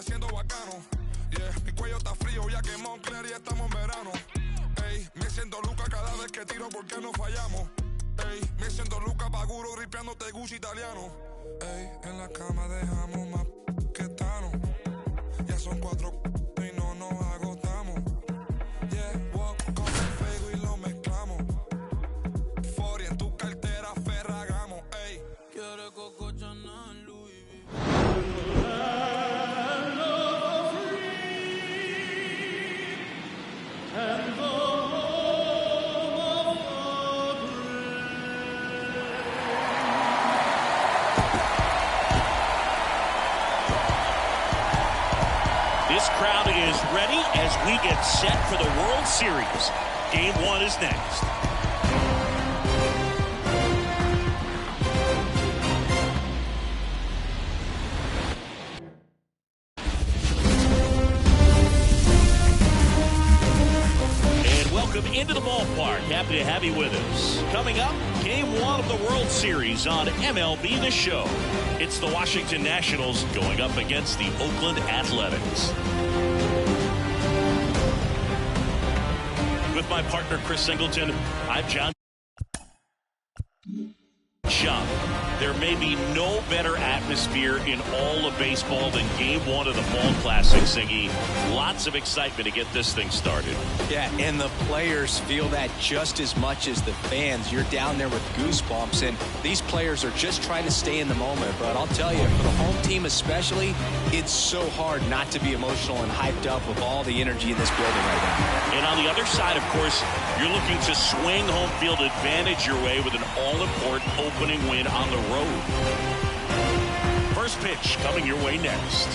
me siento bacano. Yeah, mi cuello está frío ya que Moncler y estamos en verano. Ey, me siento Luca cada vez que tiro porque no fallamos. Ey, me siento Luca Paguro ripeándote Gucci italiano. Ey, en la cama dejamos más que Tano. Ya son 4 y no nos agotamos. Yeah, walk con el fuego y lo mezclamos. 40 en tu cartera Ferragamo. Ey, quiere Coco Chanel, Louis This crowd is ready as we get set for the World Series. Game 1 is next. And welcome into the ballpark. Happy to have you with us. Coming up, Game 1 of the World Series on MLB The Show. It's the Washington Nationals going up against the Oakland Athletics. With my partner, Chris Singleton, I'm John. John, there may be no better atmosphere in all of baseball than Game 1 of the Fall Classic, Singy. Lots of excitement to get this thing started. Yeah, and the players feel that just as much as the fans. You're down there with goosebumps, and these players are just trying to stay in the moment. But I'll tell you, for the home team especially, it's so hard not to be emotional and hyped up with all the energy in this building right now. And on the other side, of course, you're looking to swing home field advantage your way with an all-important opening win on the road. First pitch coming your way next.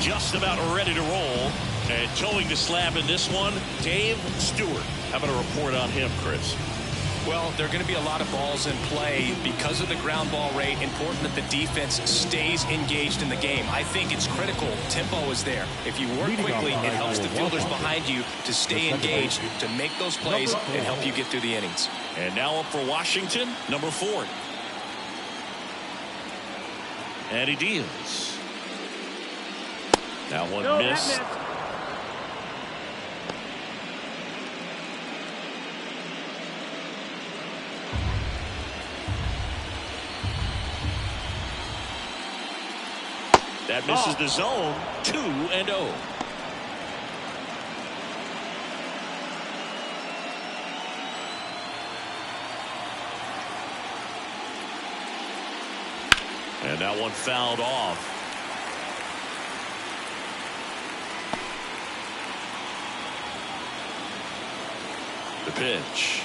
Just about ready to roll. And towing the slab in this one, Dave Stewart. How about a report on him, Chris? Well, there are going to be a lot of balls in play because of the ground ball rate. Important that the defense stays engaged in the game. I think it's critical. Tempo is there. If you work quickly, it helps the fielders behind you to stay engaged, to make those plays, and help you get through the innings. And now up for Washington, number 4. And he deals. That one missed. That misses the zone. 2-0. And that one fouled off. The pitch.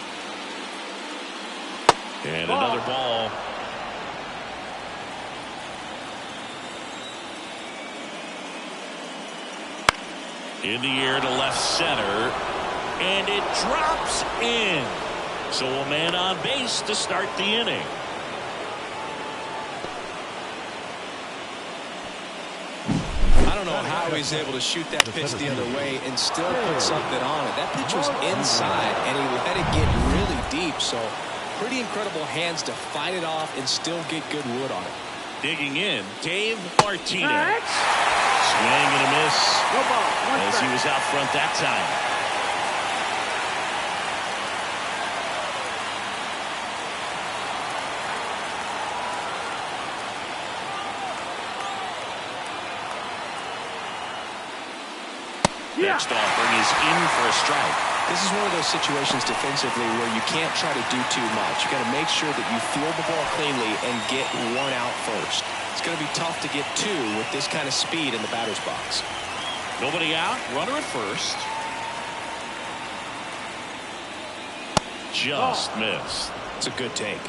And another ball. In the air to left center. And it drops in. So a man on base to start the inning. I don't know how he's able to shoot that pitch the other way and still put something on it. That pitch was inside, and he let it get really deep. So pretty incredible hands to fight it off and still get good wood on it. Digging in, Dave Martinez. Swing and a miss as he was out front that time. Next offering is in for a strike. This is one of those situations defensively where you can't try to do too much. You got to make sure that you field the ball cleanly and get one out first. It's going to be tough to get 2 with this kind of speed in the batter's box. Nobody out, runner at first. Just missed. It's a good take.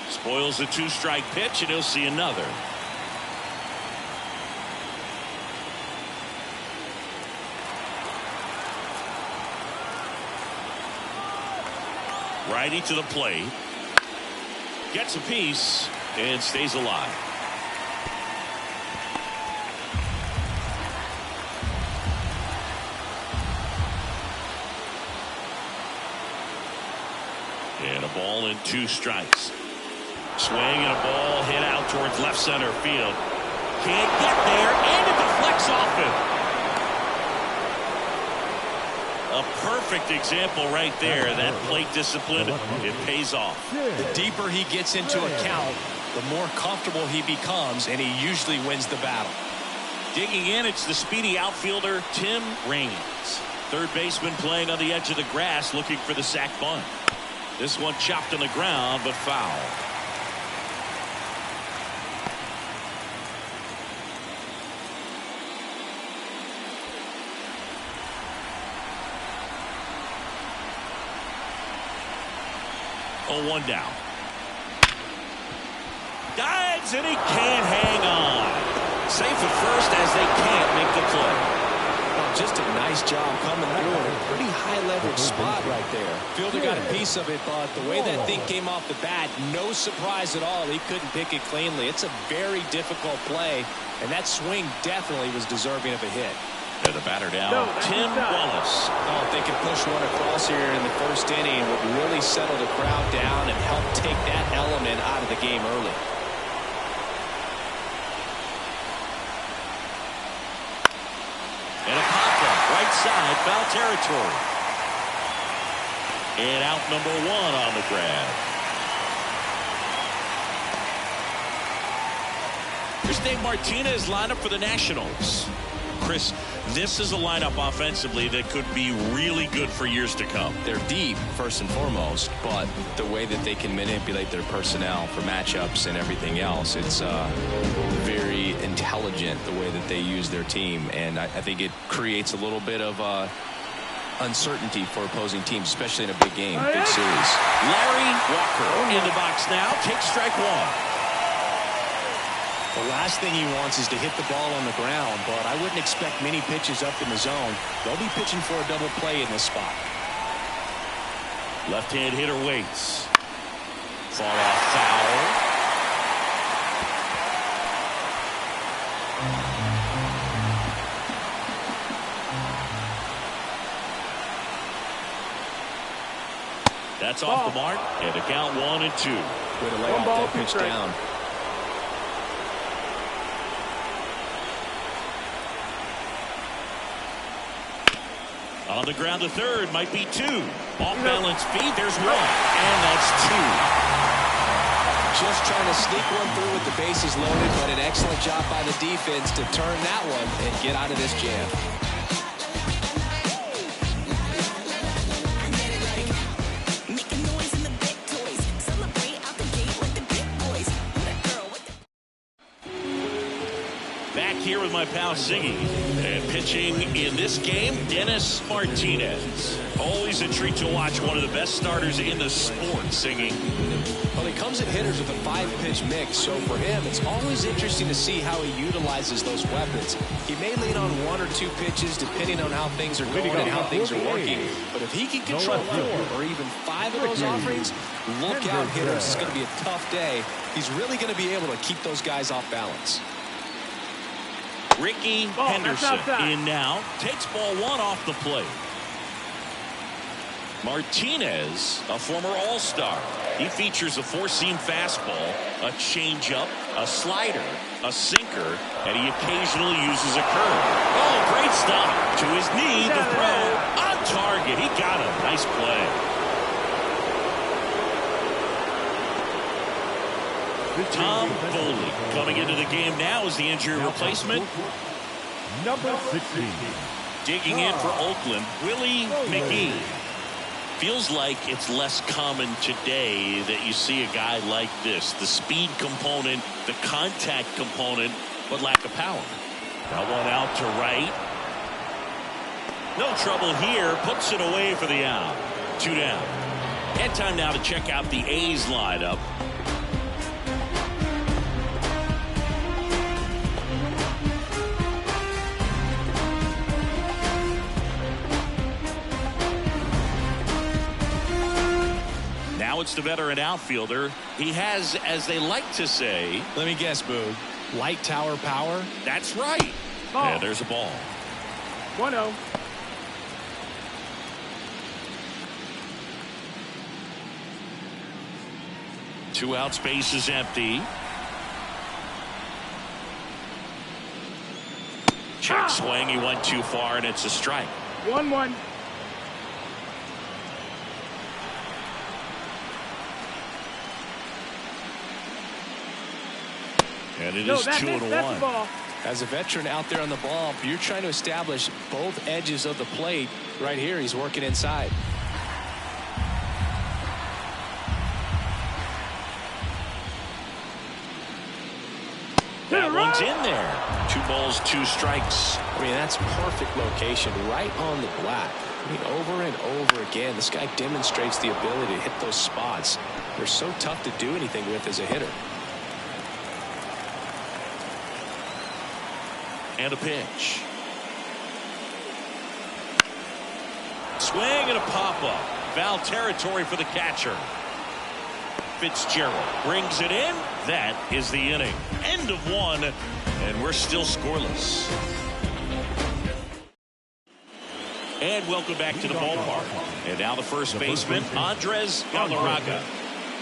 Spoils the 2-strike pitch, and he'll see another. Righty to the plate. Gets a piece and stays alive. And a ball and 2 strikes. Swing and a ball hit out towards left center field. Can't get there, and it deflects off him. A perfect example right there. That plate discipline, it pays off. The deeper he gets into a count, the more comfortable he becomes, and he usually wins the battle. Digging in, it's the speedy outfielder, Tim Raines. Third baseman playing on the edge of the grass, looking for the sac bunt. This one chopped on the ground, but foul. Oh, 1 down. Dives, and he can't hang on. Safe at first as they can't make the play. Well, just a nice job coming through in a pretty high leverage spot right there. Fielder got a piece of it, but the way that thing came off the bat, no surprise at all. He couldn't pick it cleanly. It's a very difficult play, and that swing definitely was deserving of a hit. And the batter down, Tim Wallace. Oh, if they could push one across here in the first inning, it would really settle the crowd down and help take that element out of the game early. And a pop-up, right side, foul territory. And out number 1 on the grab. Here's Dave Martinez lined up for the Nationals. Chris, this is a lineup offensively that could be really good for years to come. They're deep, first and foremost, but the way that they can manipulate their personnel for matchups and everything else, it's very intelligent the way that they use their team, and I think it creates a little bit of uncertainty for opposing teams, especially in a big game, big series. Larry Walker in the box now, takes strike 1. The last thing he wants is to hit the ball on the ground, but I wouldn't expect many pitches up in the zone. They'll be pitching for a double play in this spot. Left-hand hitter waits. Far off foul. That's off the mark, and the count 1 and 2. Way to lay off that pitch down. On the ground to third, might be 2. Off balance feet, there's 1. And that's 2. Just trying to sneak one through with the bases loaded, but an excellent job by the defense to turn that one and get out of this jam. Here with my pal Siggy, and pitching in this game, Dennis Martinez. Always a treat to watch one of the best starters in the sport, Siggy. Well, he comes at hitters with a 5-pitch mix, so for him, it's always interesting to see how he utilizes those weapons. He may lean on 1 or 2 pitches depending on how things are going and how things are working, but if he can control 4 or even 5 of those offerings, look out, hitters. It's going to be a tough day. He's really going to be able to keep those guys off balance. Ricky Henderson in now, takes ball 1 off the plate. Martinez, a former All-Star. He features a 4-seam fastball, a changeup, a slider, a sinker, and he occasionally uses a curve. Oh, great stop. To his knee, the throw on target. He got him. Nice play. Tom Foley coming into the game now as the injury replacement. Number 16. Digging in for Oakland, Willie McGee. Feels like it's less common today that you see a guy like this. The speed component, the contact component, but lack of power. Now 1 out to right. No trouble here. Puts it away for the out. 2 down. And time now to check out the A's lineup. Now it's the veteran outfielder. He has, as they like to say, let me guess, Boog, light tower power? That's right. Ball. And there's a ball. 1-0. Two outs, base is empty. Check swing. He went too far, and it's a strike. 1-1. And it is 2-1. As a veteran out there on the ball, you're trying to establish both edges of the plate. Right here, he's working inside. That one's in there. 2 balls, 2 strikes. I mean, that's perfect location, right on the black. I mean, over and over again, this guy demonstrates the ability to hit those spots. They're so tough to do anything with as a hitter. And a pitch. Swing and a pop-up. Foul territory for the catcher. Fitzgerald brings it in. That is the inning. End of 1, and we're still scoreless. And welcome back to the ballpark. And now the first baseman, Andres Galarraga.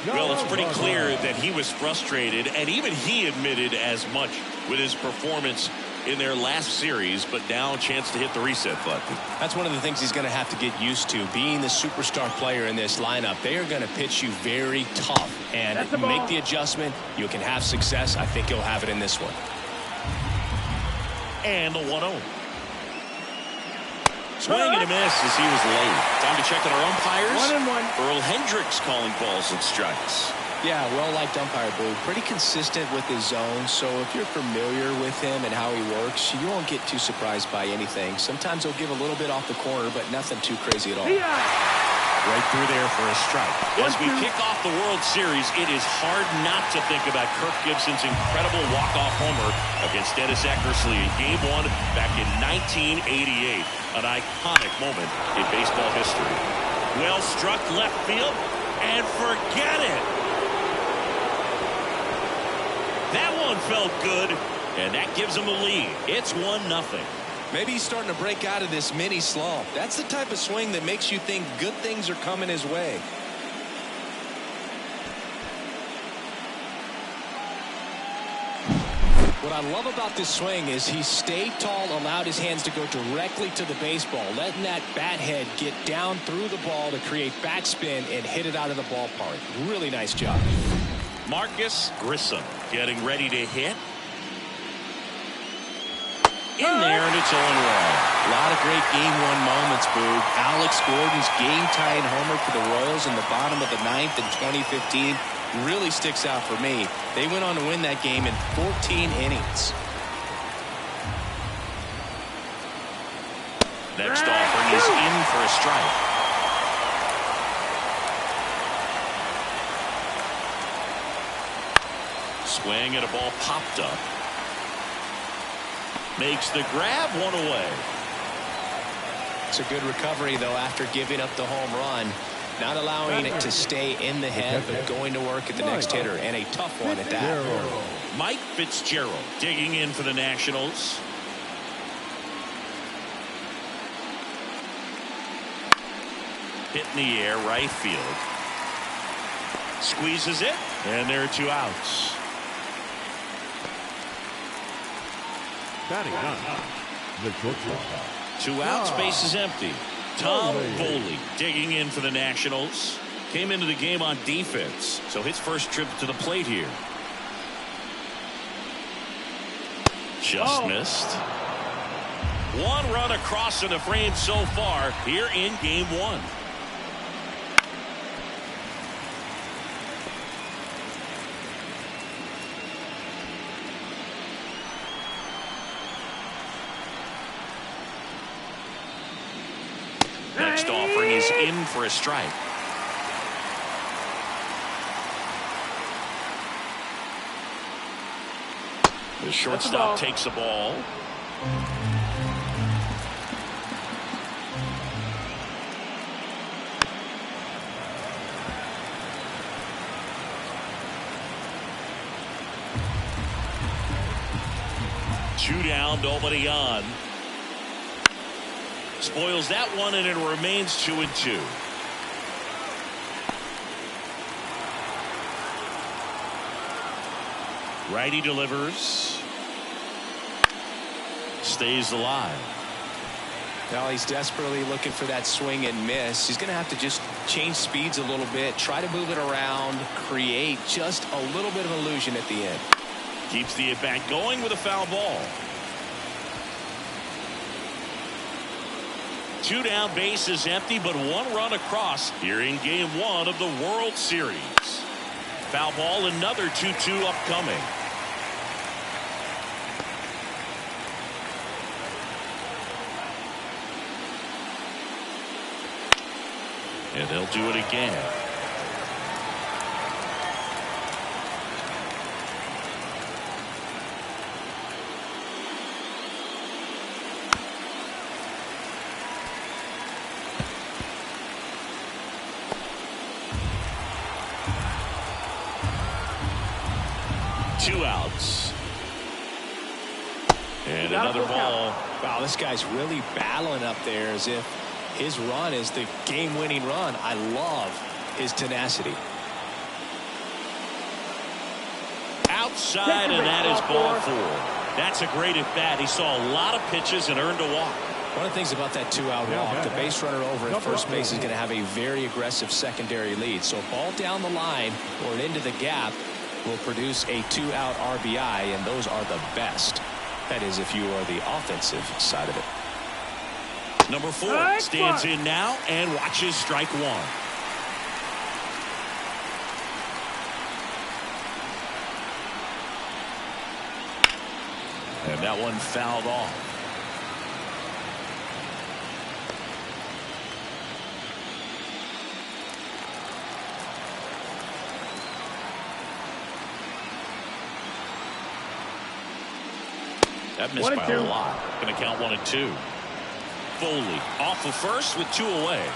Well, it's pretty clear that he was frustrated, and even he admitted as much with his performance in their last series, but now a chance to hit the reset button. That's one of the things he's going to have to get used to. Being the superstar player in this lineup, they are going to pitch you very tough. And make the adjustment, you can have success. I think he'll have it in this one. And the 1-0. Swing and a miss as he was late. Time to check on our umpires. 1-1. Earl Hendricks calling balls and strikes. Yeah, well-liked umpire, Boo. Pretty consistent with his zone, so if you're familiar with him and how he works, you won't get too surprised by anything. Sometimes he'll give a little bit off the corner, but nothing too crazy at all. Right through there for a strike. As we kick off the World Series, it is hard not to think about Kirk Gibson's incredible walk-off homer against Dennis Eckersley in Game 1 back in 1988. An iconic moment in baseball history. Well struck left field, and forget it. That one felt good, and that gives him the lead. It's 1-0. Maybe he's starting to break out of this mini slump. That's the type of swing that makes you think good things are coming his way. What I love about this swing is he stayed tall, allowed his hands to go directly to the baseball, letting that bat head get down through the ball to create backspin and hit it out of the ballpark. Really nice job. Marcus Grissom getting ready to hit. In there, and it's 0-1. A lot of great Game 1 moments, Boog. Alex Gordon's game-tying homer for the Royals in the bottom of the 9th in 2015 really sticks out for me. They went on to win that game in 14 innings. Next offering is in for a strike. Swing and a ball popped up. Makes the grab, 1 away. It's a good recovery, though, after giving up the home run. Not allowing it to stay in the head, but going to work at the next hitter, and a tough one at that. Mike Fitzgerald digging in for the Nationals. Hit in the air, right field. Squeezes it, and there are 2 outs. Batting up, the shortstop. 2 outs, base is empty. Tom Foley digging in for the Nationals. Came into the game on defense, so his first trip to the plate here. Just missed. 1 run across in the frame so far here in Game 1. Next offering is in for a strike. The shortstop takes the ball. 2 down, nobody on. Spoils that one, and it remains 2-2. Righty delivers. Stays alive. Well, he's desperately looking for that swing and miss. He's going to have to just change speeds a little bit, try to move it around, create just a little bit of illusion at the end. Keeps the at-bat going with a foul ball. 2 down, base is empty, but 1 run across here in game 1 of the World Series. Foul ball, another 2-2 upcoming. And they'll do it again. Two outs. And another ball. Wow, this guy's really battling up there as if his run is the game-winning run. I love his tenacity. Outside, and that is ball 4. That's a great at-bat. He saw a lot of pitches and earned a walk. One of the things about that 2-out walk, the base runner over at first base is going to have a very aggressive secondary lead. So a ball down the line or into the gap will produce a 2-out RBI, and those are the best. That is, if you are the offensive side of it. Number 4 stands in now and watches strike 1. And that one fouled off. That missed by a lot. Going to count 1-2. Foley off of first with 2 away.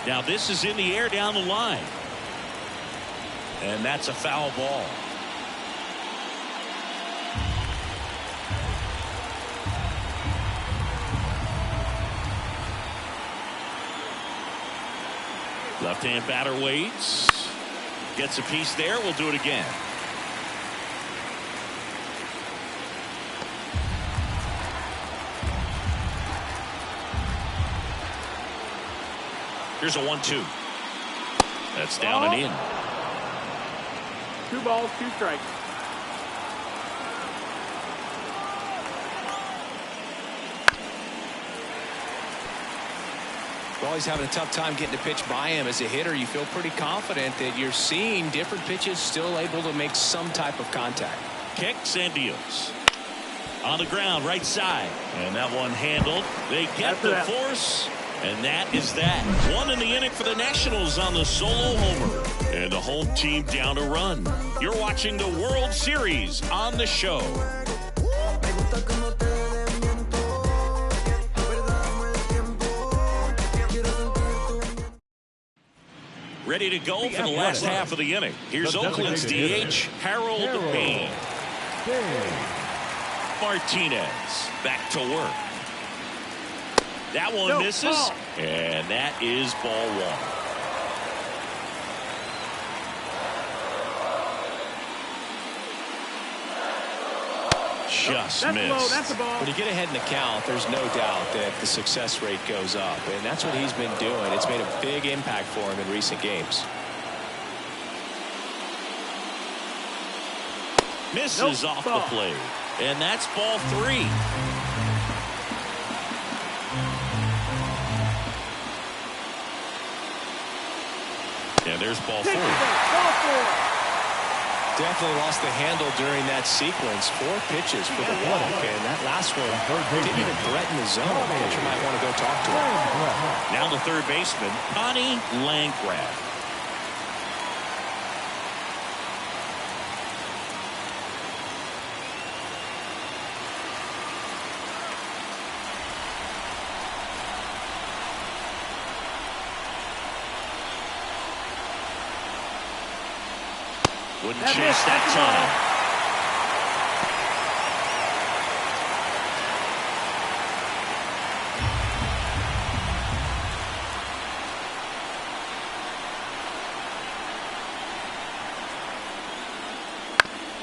Now this is in the air down the line. And that's a foul ball. Left-hand batter waits. Gets a piece there. We'll do it again. Here's a 1-2. That's down and in. 2 balls, 2 strikes. Well, he's having a tough time getting a pitch by him. As a hitter, you feel pretty confident that you're seeing different pitches still able to make some type of contact. Kicks and deals. On the ground, right side. And that one handled. They get the force. And that is that. 1 in the inning for the Nationals on the solo homer. And the home team down a run. You're watching the World Series on the show. Ready to go for the last half of the inning. Here's Oakland's DH, Harold Bain. Martinez back to work. That one misses, and that is ball 1. Just missed. That's a ball. When you get ahead in the count, there's no doubt that the success rate goes up, and that's what he's been doing. It's made a big impact for him in recent games. Misses off the plate, and that's ball 3. And there's ball 4. Definitely lost the handle during that sequence. 4 pitches for the walk, and that last one didn't even threaten the zone. Pitcher might want to go talk to him. Now the third baseman, Connie Landgraf. Wouldn't chase that time.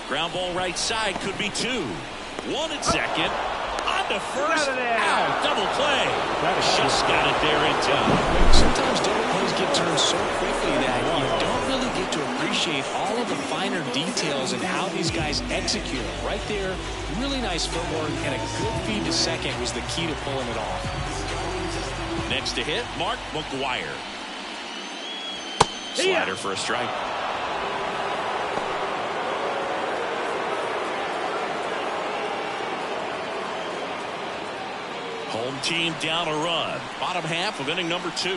Ground ball right side, could be 2. 1 at second. On to first. Out. Double play. Just got it there in time. Sometimes double plays get turned so quickly that you don't really get to appreciate all of the finer details and how these guys execute. Right there, really nice footwork, and a good feed to second was the key to pulling it off. Next to hit, Mark McGuire. Slider for a strike. Home team down a run. Bottom half of inning number 2.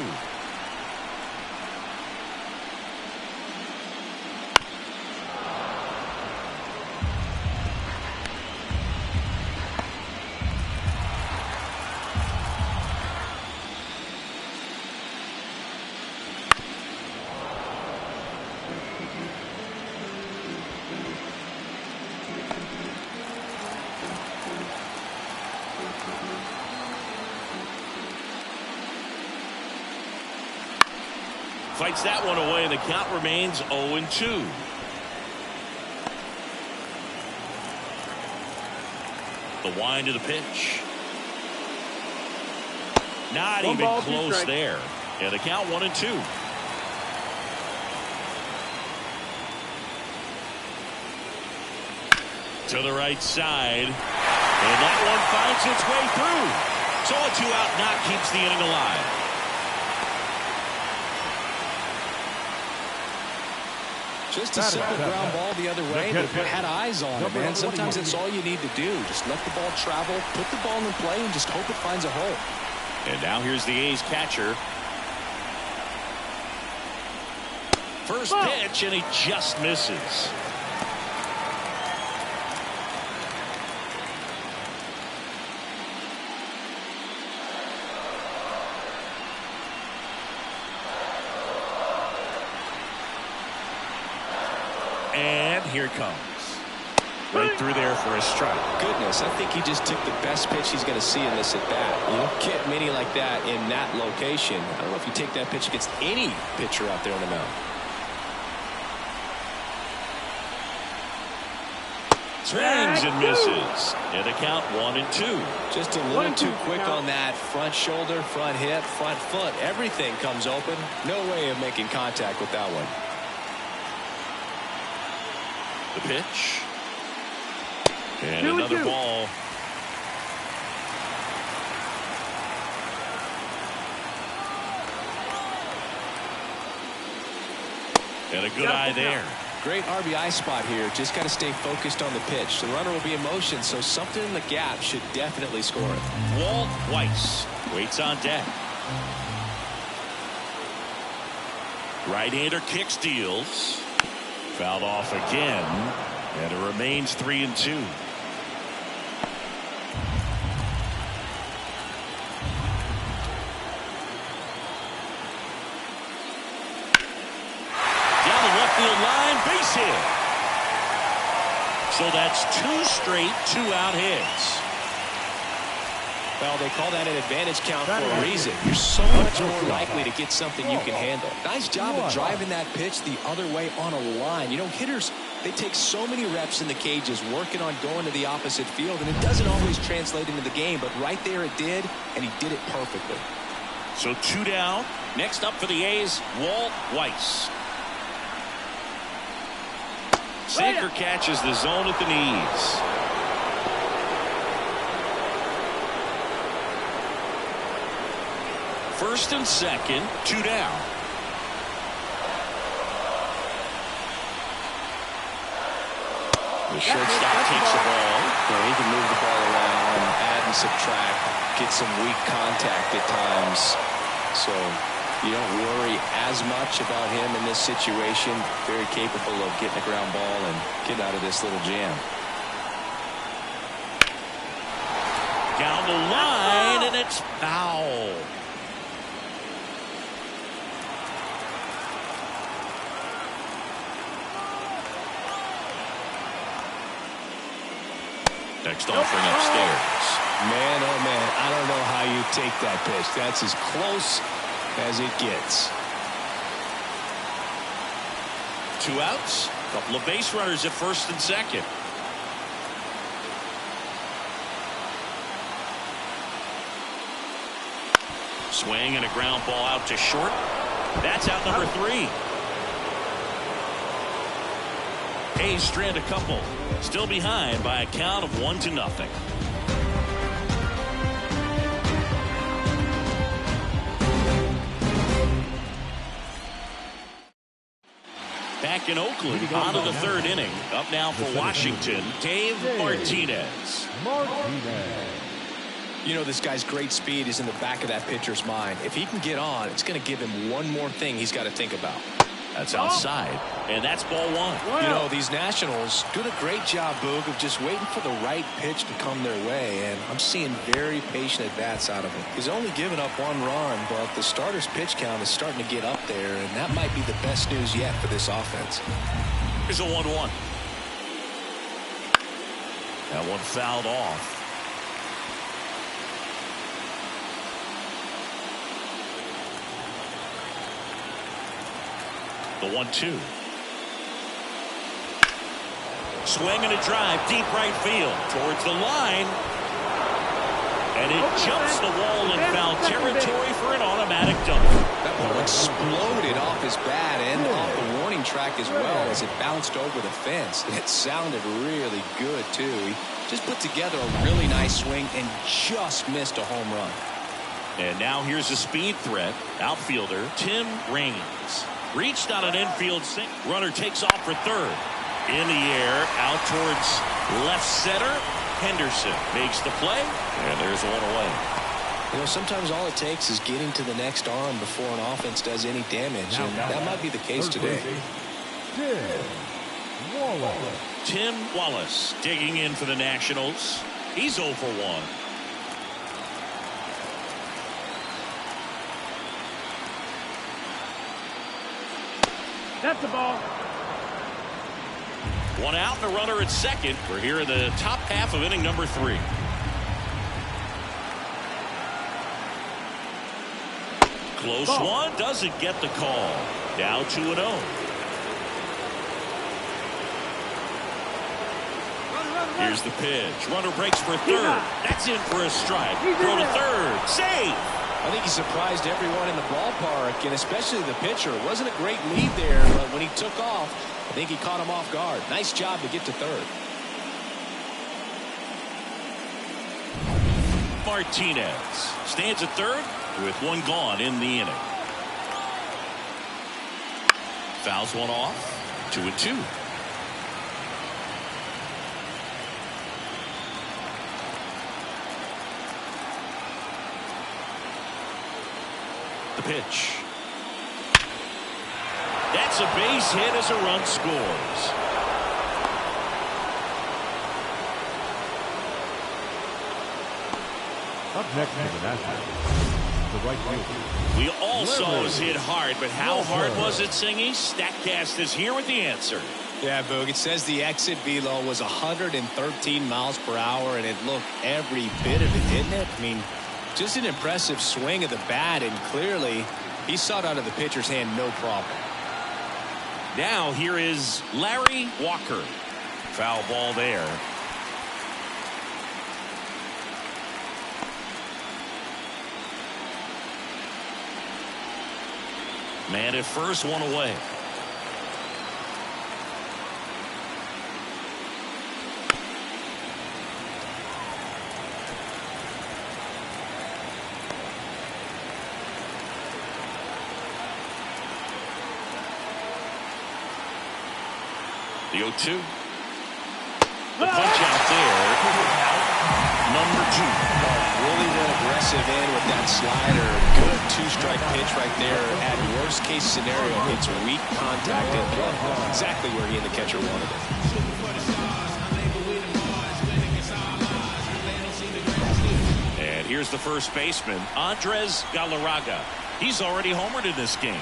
Fights that one away, and the count remains 0-2. The wind of the pitch. Not even close there. Yeah, the count 1-2. To the right side. And that one finds its way through. So a 2-out knock keeps the inning alive. Just a simple ground ball the other way, but had eyes on it, man. Sometimes that's all you need to do. Just let the ball travel, put the ball in play, and just hope it finds a hole. And now here's the A's catcher. First pitch, and he just misses. And here it comes. Right through there for a strike. Goodness, I think he just took the best pitch he's going to see in this at bat. You don't get many like that in that location. I don't know if you take that pitch against any pitcher out there on the mound. Swings and misses. And the count 1-2. Just a little too quick on that front shoulder, front hip, front foot. Everything comes open. No way of making contact with that one. The pitch. And another ball. And a good eye there. Great RBI spot here. Just got to stay focused on the pitch. The runner will be in motion, so something in the gap should definitely score it. Walt Weiss waits on deck. Right-hander kick steals. Fouled off again, and it remains 3-2. Down the left field line, base hit. So that's 2 straight 2-out hits. Well, they call that an advantage count for a reason. You're so much more likely to get something you can handle. Nice job of driving that pitch the other way on a line. You know, hitters, they take so many reps in the cages working on going to the opposite field, and it doesn't always translate into the game, but right there it did, and he did it perfectly. So 2 down. Next up for the A's, Walt Weiss. Sinker catches the zone at the knees. First and second, 2 down. The shortstop takes the ball. Yeah, he can move the ball around, add and subtract, get some weak contact at times. So you don't worry as much about him in this situation. Very capable of getting a ground ball and getting out of this little jam. Down the line, and it's foul. next offering upstairs. Man, oh man, I don't know how you take that pitch. That's as close as it gets. 2 outs. Couple of base runners at first and second. Swing and a ground ball out to short. That's out number 3. Hayes strand a couple. Still behind by a count of 1-0. Back in Oakland, on to the 3rd inning. Up now for Washington, Dave Martinez. You know, this guy's great speed is in the back of that pitcher's mind. If he can get on, it's going to give him one more thing he's got to think about. That's outside, and that's ball 1. You know, these Nationals doing a great job, Boog, of just waiting for the right pitch to come their way, and I'm seeing very patient at-bats out of him. He's only given up 1 run, but the starter's pitch count is starting to get up there, and that might be the best news yet for this offense. Here's a 1-1. That one fouled off. The 1-2. Swing and a drive deep right field towards the line. And it jumps the wall in foul territory for an automatic double. That ball exploded off his bat and off the warning track as well as it bounced over the fence. It sounded really good, too. He just put together a really nice swing and just missed a home run. And now here's a speed threat. Outfielder Tim Raines. Reached on an infield sink. Runner takes off for 3rd. In the air, out towards left center. Henderson makes the play, and there's one away. You know, sometimes all it takes is getting to the next arm before an offense does any damage, and that might be the case today. Tim Wallace digging in for the Nationals. He's 0 for 1. That's the ball. 1 out and a runner at second. We're here in the top half of inning number 3. Close one. Doesn't get the call. Now 2-0. Here's the pitch. Runner breaks for 3rd. That's in for a strike. Throw to 3rd. Safe. I think he surprised everyone in the ballpark, and especially the pitcher. It wasn't a great lead there, but when he took off, I think he caught him off guard. Nice job to get to 3rd. Martinez stands at 3rd with 1 gone in the inning. Fouls one off. 2-2. The pitch. That's a base hit as a run scores. Up next to the Nationals, the right fielder. We all saw it was hit hard, but how hard was it, Singy? Statcast is here with the answer. Yeah, Boog, it says the exit velo was 113 miles per hour, and it looked every bit of it, didn't it? I mean, just an impressive swing of the bat, and clearly he saw it out of the pitcher's hand no problem. Now here is Larry Walker. Foul ball there. Man at first, 1 away. The 0-2. The punch out there. Number 2. Really went aggressive in with that slider. Good 2-strike pitch right there. At worst case scenario, it's weak contact and play. Exactly where he and the catcher wanted it. And here's the first baseman, Andres Galarraga. He's already homered in this game.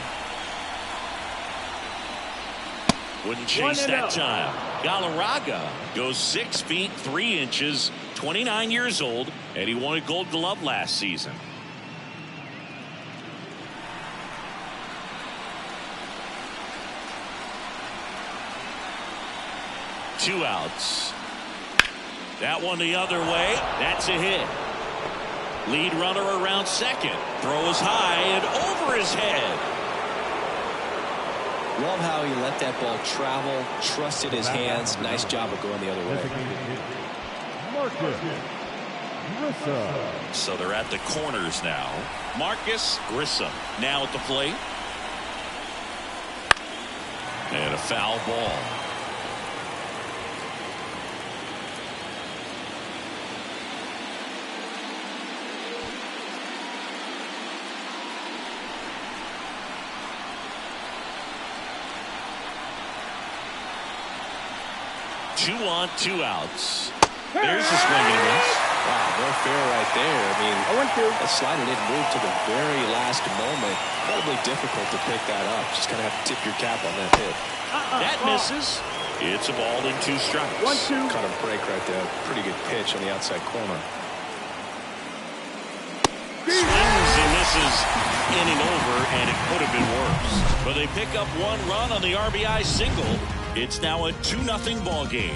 Wouldn't chase that time. Galarraga goes 6 feet 3 inches, 29 years old, and he won a Gold Glove last season. Two outs. That one the other way. That's a hit. Lead runner around second. Throws high and over his head. Love how he let that ball travel, trusted his hands. Nice job of going the other way. So they're at the corners now. Marcus Grissom now at the plate. And a foul ball. Two on, 2 outs. There's a swing and a miss. Wow, no fair right there. I mean, that slider didn't move to the very last moment. Incredibly difficult to pick that up. Just kind of have to tip your cap on that hit. That misses. It's a ball and 2 strikes. 1-2. Caught him break right there. Pretty good pitch on the outside corner. Swings and misses. Inning over, and it could have been worse. But they pick up 1 run on the RBI single. It's now a 2-0 ball game.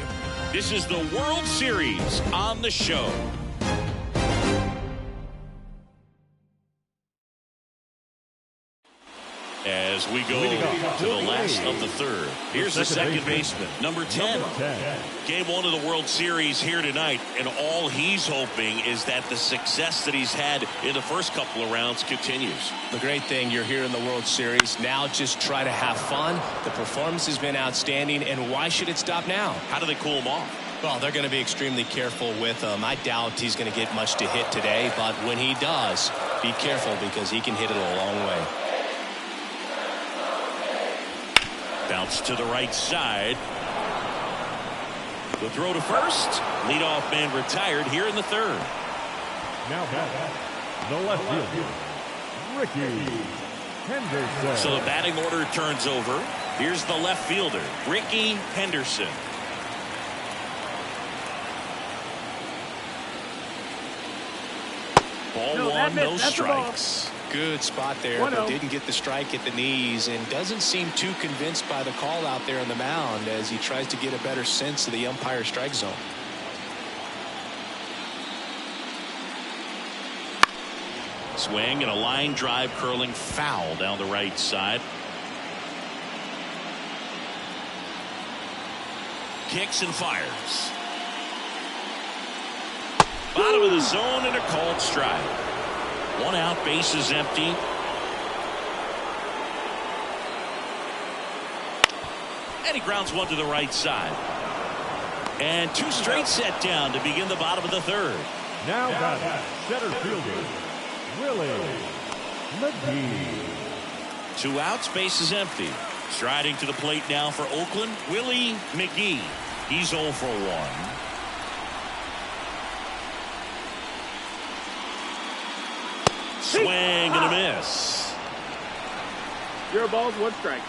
This is the World Series on the show. As we go to the last of the third. Here's the second baseman, number 10. Game 1 of the World Series here tonight, and all he's hoping is that the success that he's had in the first couple of rounds continues. The great thing, you're here in the World Series. Now just try to have fun. The performance has been outstanding, and why should it stop now? How do they cool him off? Well, they're going to be extremely careful with him. I doubt he's going to get much to hit today, but when he does, be careful because he can hit it a long way. Bounce to the right side. The throw to first. Leadoff man retired here in the third. Now back, the left fielder, Ricky Henderson. So the batting order turns over. Here's the left fielder, Ricky Henderson. Ball 1, no strikes. Good spot there, but didn't get the strike at the knees and doesn't seem too convinced by the call out there on the mound as he tries to get a better sense of the umpire strike zone. Swing and a line drive curling foul down the right side. Kicks and fires. Bottom of the zone and a called strike. 1 out, base is empty. And he grounds 1 to the right side. And 2 straight set down to begin the bottom of the third. Now batting, center fielder, Willie McGee. 2 outs, base is empty. Striding to the plate now for Oakland, Willie McGee. He's 0 for 1. Swing and a miss. 0 balls, 1 strike.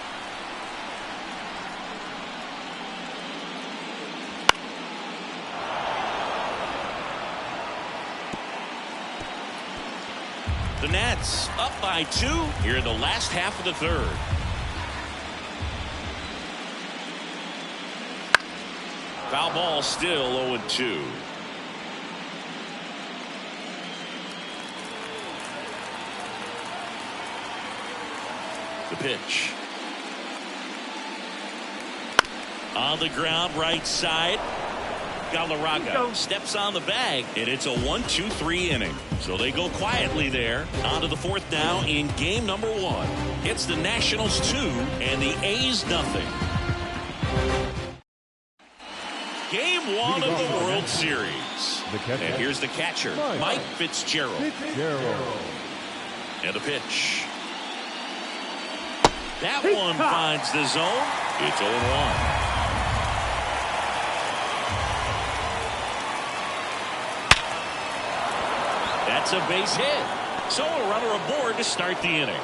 The Nats up by 2 here in the last half of the third. Foul ball, still 0-2. The pitch. On the ground, right side. Galarraga steps on the bag, and it's a 1-2-3 inning. So they go quietly there. On to the 4th now in game number 1. It's the Nationals 2 and the A's 0. Game 1 of the World Series. And here's the catcher, Mike Fitzgerald. And the pitch. That one finds the zone. It's 0-1. That's a base hit. So a runner aboard to start the inning.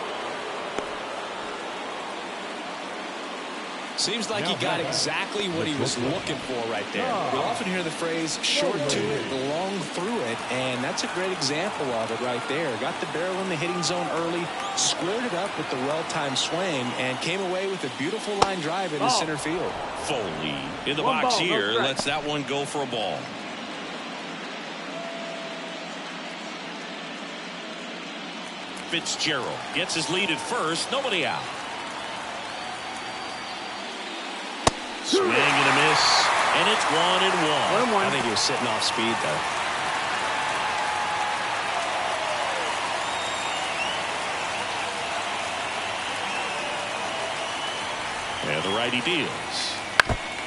Seems like he got exactly what he was looking for right there. We often hear the phrase short to it, long through it, and that's a great example of it right there. Got the barrel in the hitting zone early, squared it up with the well-timed swing, and came away with a beautiful line drive into center field. Foley in the box here lets that one go for a ball. Fitzgerald gets his lead at first. Nobody out. Swing and a miss, and it's 1-1. I think he was sitting off speed, though. And the righty deals.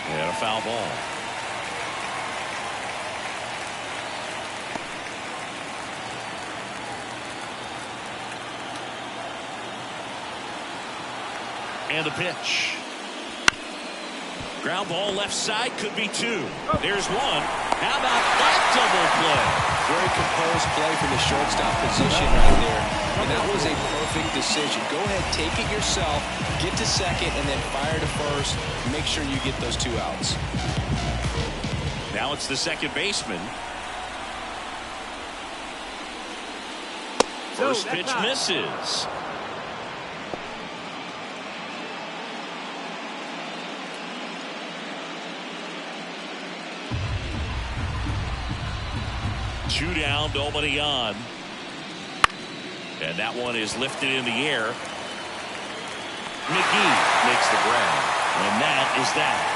And a foul ball. And the pitch. Ground ball left side, could be two. There's one. How about that double play? Very composed play from the shortstop position right there. And that was a perfect decision. Go ahead, take it yourself, get to second, and then fire to first. Make sure you get those 2 outs. Now it's the second baseman. First pitch misses. Two down, nobody on. And that one is lifted in the air. McGee makes the grab. And that is that.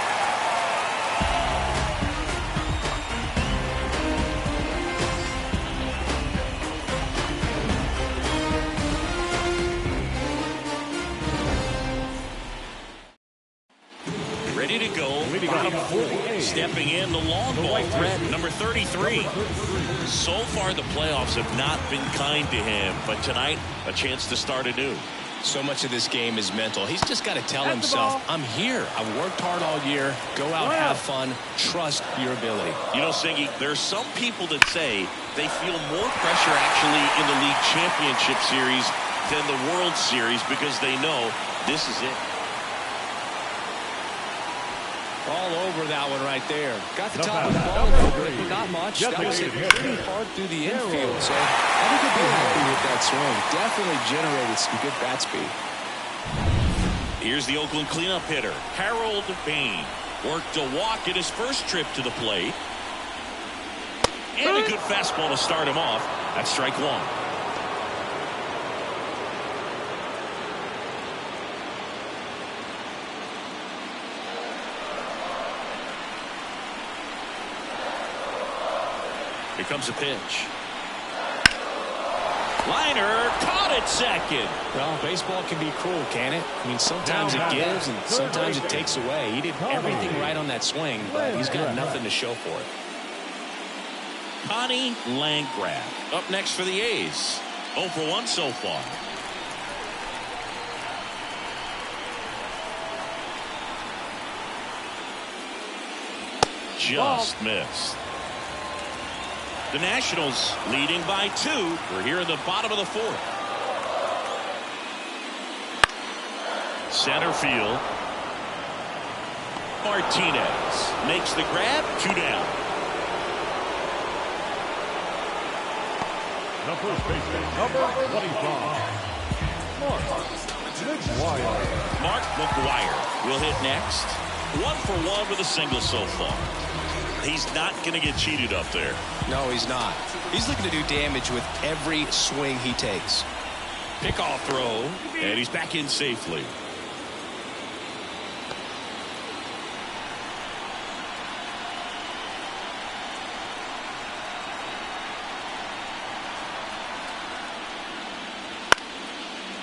Ready to go. Stepping in, the long ball threat, number 33. So far, the playoffs have not been kind to him, but tonight, a chance to start anew. So much of this game is mental. He's just got to tell himself, I'm here. I've worked hard all year. Go out, have fun, trust your ability. You know, Singy, there are some people that say they feel more pressure actually in the league championship series than the World Series because they know this is it. All over that one right there. Got the top of the ball over it, but not much. That was hit pretty hard through the infield. So I think he'll be happy with that swing. Definitely generated some good bat speed. Here's the Oakland cleanup hitter, Harold Bain. Worked a walk in his first trip to the plate. And a good fastball to start him off. That's strike one. Here comes a pitch. Liner caught at second. Well, baseball can be cruel, can it? I mean, sometimes it gives and sometimes it takes away. He did everything right on that swing, but he's got nothing to show for it. Connie Landgraf up next for the A's. 0 for 1 so far. Just missed. The Nationals leading by 2. We're here in the bottom of the 4th. Center field. Martinez makes the grab. 2 down. The first baseman, number 25. Mark McGuire will hit next. 1 for 1 with a single so far. He's not going to get cheated up there. No, he's not. He's looking to do damage with every swing he takes. Pickoff throw, and he's back in safely.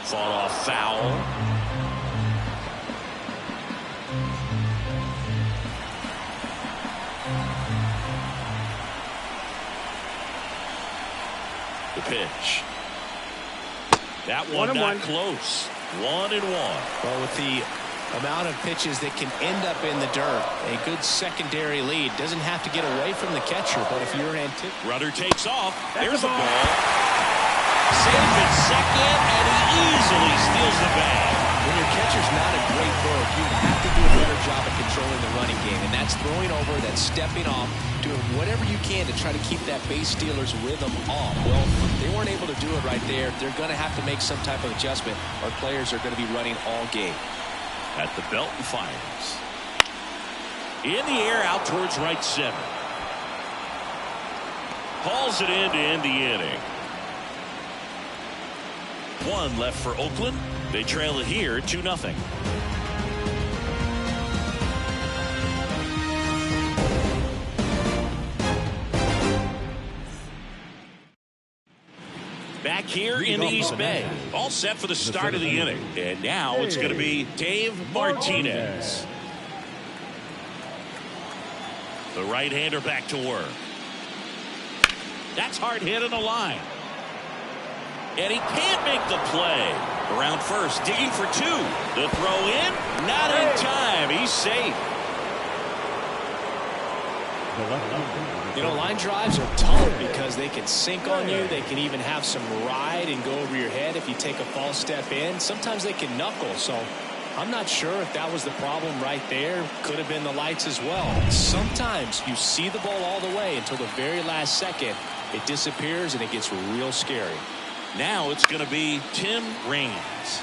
Fought off foul. The pitch. That one not close. 1-1. Well, with the amount of pitches that can end up in the dirt, a good secondary lead. Doesn't have to get away from the catcher, but if you're an Rudder takes off. There's a ball. Safe at second, and he easily steals the bag. When your catcher's not a great thrower, you have to do a better job of controlling the running game, and that's throwing over, that's stepping off, doing whatever you can to try to keep that base stealer's rhythm off. Well, they weren't able to do it right there. They're going to have to make some type of adjustment, or players are going to be running all game. At the belt and fires. In the air, out towards right center. Hauls it in to end the inning. One left for Oakland. They trail it here 2-0. Back here in the East Bay. All set for the start of the inning. And now it's going to be Dave Martinez. The right-hander back to work. That's hard hit on the line. And he can't make the play. Around first, digging for two. The throw in, not in time. He's safe. You know, line drives are tough because they can sink on you. They can even have some ride and go over your head if you take a false step in. Sometimes they can knuckle. So I'm not sure if that was the problem right there. Could have been the lights as well. Sometimes you see the ball all the way until the very last second. It disappears and it gets real scary. Now it's going to be Tim Raines.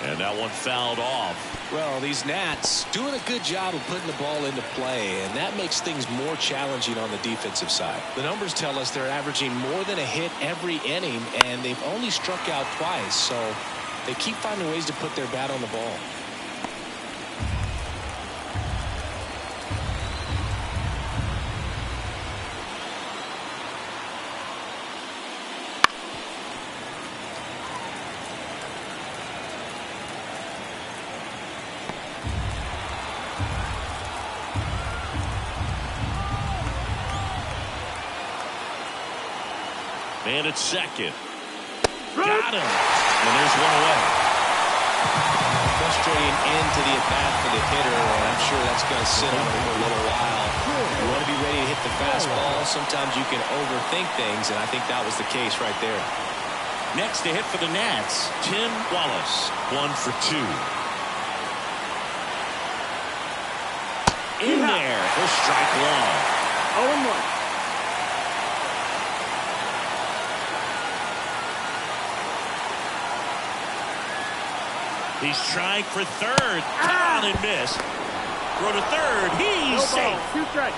And that one fouled off. Well, these Nats doing a good job of putting the ball into play, and that makes things more challenging on the defensive side. The numbers tell us they're averaging more than a hit every inning, and they've only struck out twice, so they keep finding ways to put their bat on the ball. Man at second. Got him. And there's one away. Frustrating end to the at-bat for the hitter, and I'm sure that's going to sit on him for a little while. You want to be ready to hit the fastball. Sometimes you can overthink things, and I think that was the case right there. Next to hit for the Nats, Tim Wallace. 1 for 2. In there for strike one. 0-1. He's trying for third. Down and missed. Throw to third. He's safe. 2 strikes.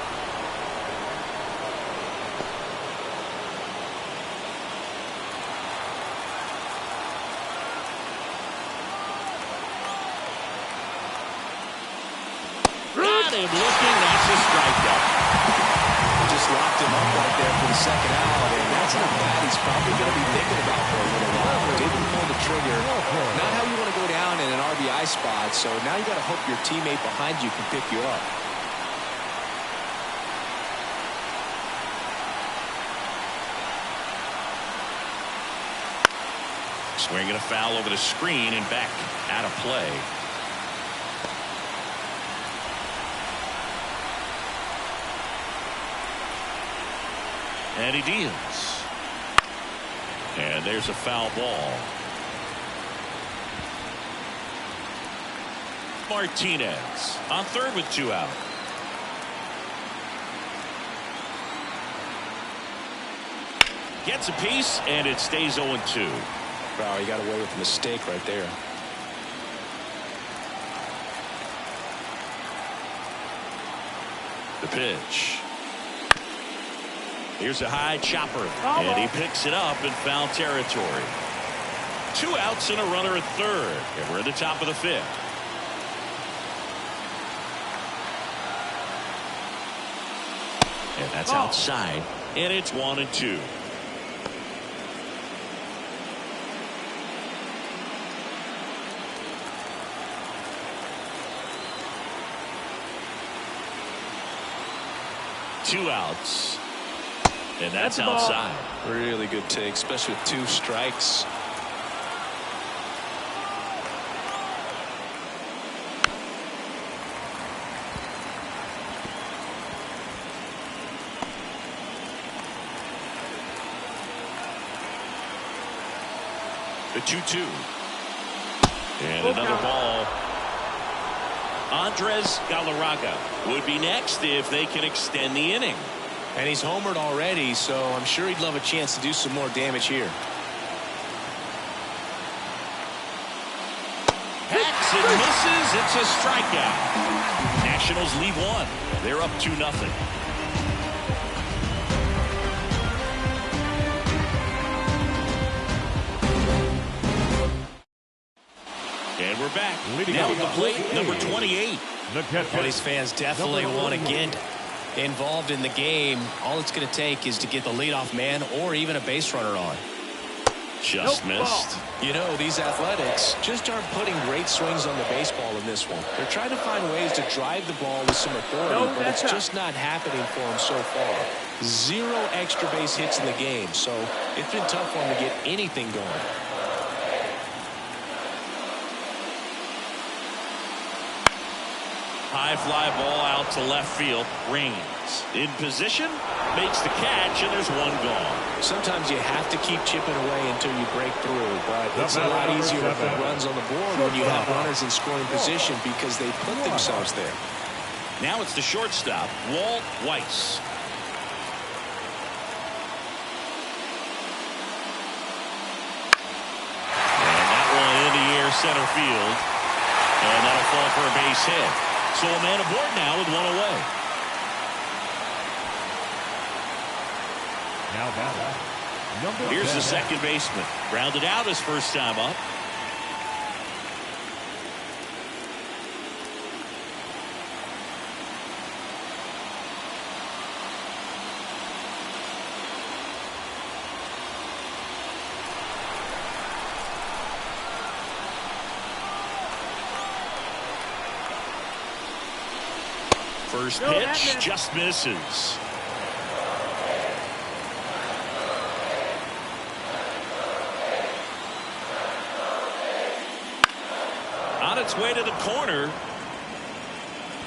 Got him looking. That's a strikeout. Just locked him up right there for the second out, and that's not bad. He's probably going to be thinking about for a little while. Didn't pull the trigger. Not how you want to go down in an RBI spot, so now you got to hope your teammate behind you can pick you up. Swinging a foul over the screen and back out of play. And he deals. And there's a foul ball. Martinez on third with 2 out. Gets a piece, and it stays 0-2. Wow, he got away with a mistake right there. The pitch. Here's a high chopper, and he picks it up in foul territory. 2 outs and a runner at third, and we're at the top of the 5th. And that's outside, and it's 1-2. Two outs. And that's outside. Really good take, especially with 2 strikes. The 2-2. And another ball. Andres Galarraga would be next if they can extend the inning. And he's homered already, so I'm sure he'd love a chance to do some more damage here. Hacks and misses. It's a strikeout. Nationals lead one. They're up 2-0. And we're back. Now at the plate, number 28. Well, these fans definitely want to get involved in the game. All it's going to take is to get the leadoff man or even a base runner on. Just missed. You know, these Athletics just aren't putting great swings on the baseball in this one. They're trying to find ways to drive the ball with some authority, but it's just not happening for them so far. 0 extra base hits in the game, so it's been tough for them to get anything going. High fly ball out to left field. Rains in position, makes the catch, and there's one gone. Sometimes you have to keep chipping away until you break through, but it's a lot easier to put runs on the board when you have runners in scoring position because they put themselves there. Now it's the shortstop, Walt Weiss. And that one in the air center field, and that'll fall for a base hit. So a man aboard now with one away. Now batting. Here's the second baseman. Grounded out his first time up. First pitch just misses. On its way to the corner.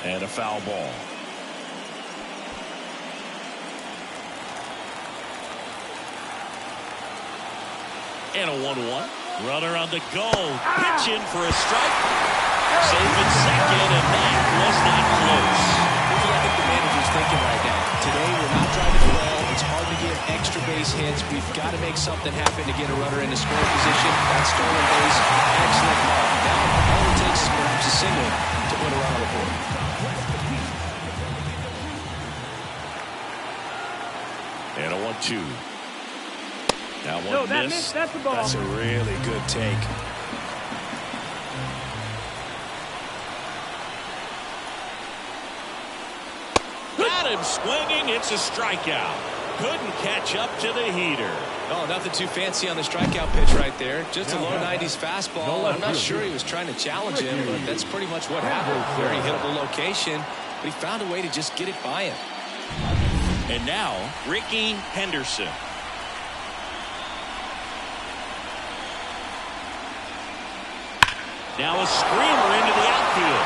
And a foul ball. And a 1-1. Runner on the go. Pitching for a strike. Safe at second, and that was not close. Here's what I think the manager's thinking right now. Today, we're not driving the ball. It's hard to get extra base hits. We've got to make something happen to get a runner into scoring position. That stolen base, excellent call. Now, all it takes is perhaps a single to put a run on the board. And a 1-2. Now one miss. That's the ball. That's a really good take. Got him swinging. It's a strikeout. Couldn't catch up to the heater. Oh, nothing too fancy on the strikeout pitch right there. Just a low 90s fastball. I'm not sure he was trying to challenge him, but that's pretty much what happened. Very hittable location, but he found a way to just get it by him. And now, Ricky Henderson. Now a screamer into the outfield.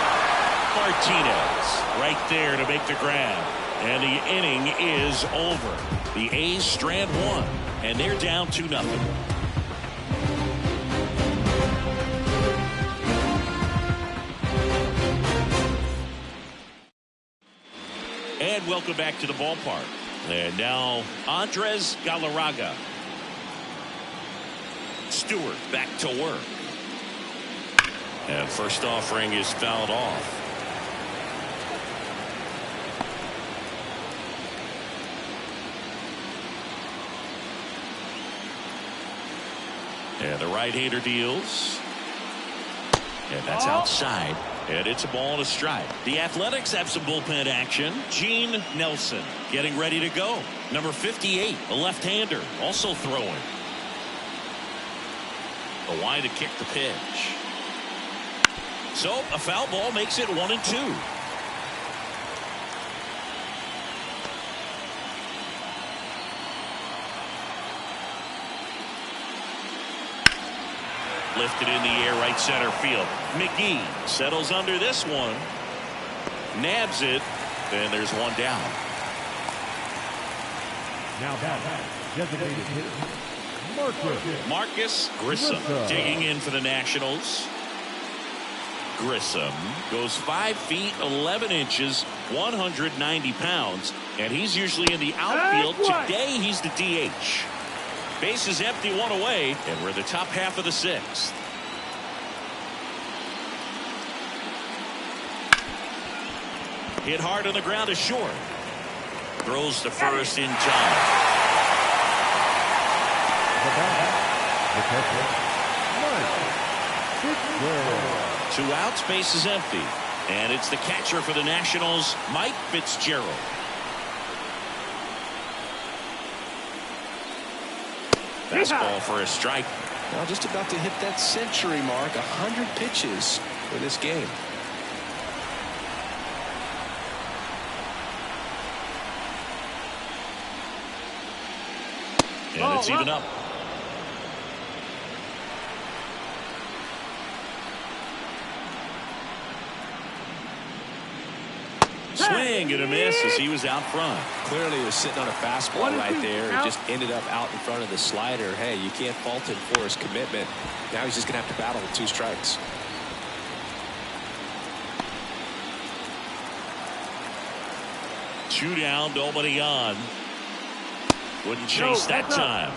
Martinez right there to make the grab. And the inning is over. The A's strand one, and they're down 2-0. And welcome back to the ballpark. And now Andres Galarraga. Stewart back to work. And first offering is fouled off. And the right-hander deals. And that's outside. And it's a ball and a strike. The Athletics have some bullpen action. Gene Nelson getting ready to go. Number 58, a left-hander, also throwing. A wide to kick the pitch. So a foul ball makes it 1-2. Lifted in the air, right center field. McGee settles under this one. Nabs it. Then there's one down. Now batting. Designated hitter. Marcus Grissom digging in for the Nationals. Grissom goes 5 feet 11 inches, 190 pounds, and he's usually in the outfield. Today he's the DH. Base is empty, 1 away, and we're in the top half of the 6th. Hit hard on the ground to short. Throws to first in time. Two outs, base is empty. And it's the catcher for the Nationals, Mike Fitzgerald. Fastball for a strike. Well, just about to hit that century mark, 100 pitches for this game. And it's even up. Swing and a miss as he was out front. Clearly he was sitting on a fastball right there. He just ended up out in front of the slider. Hey, you can't fault him for his commitment. Now he's just going to have to battle with 2 strikes. Two down, nobody on. Wouldn't chase that time.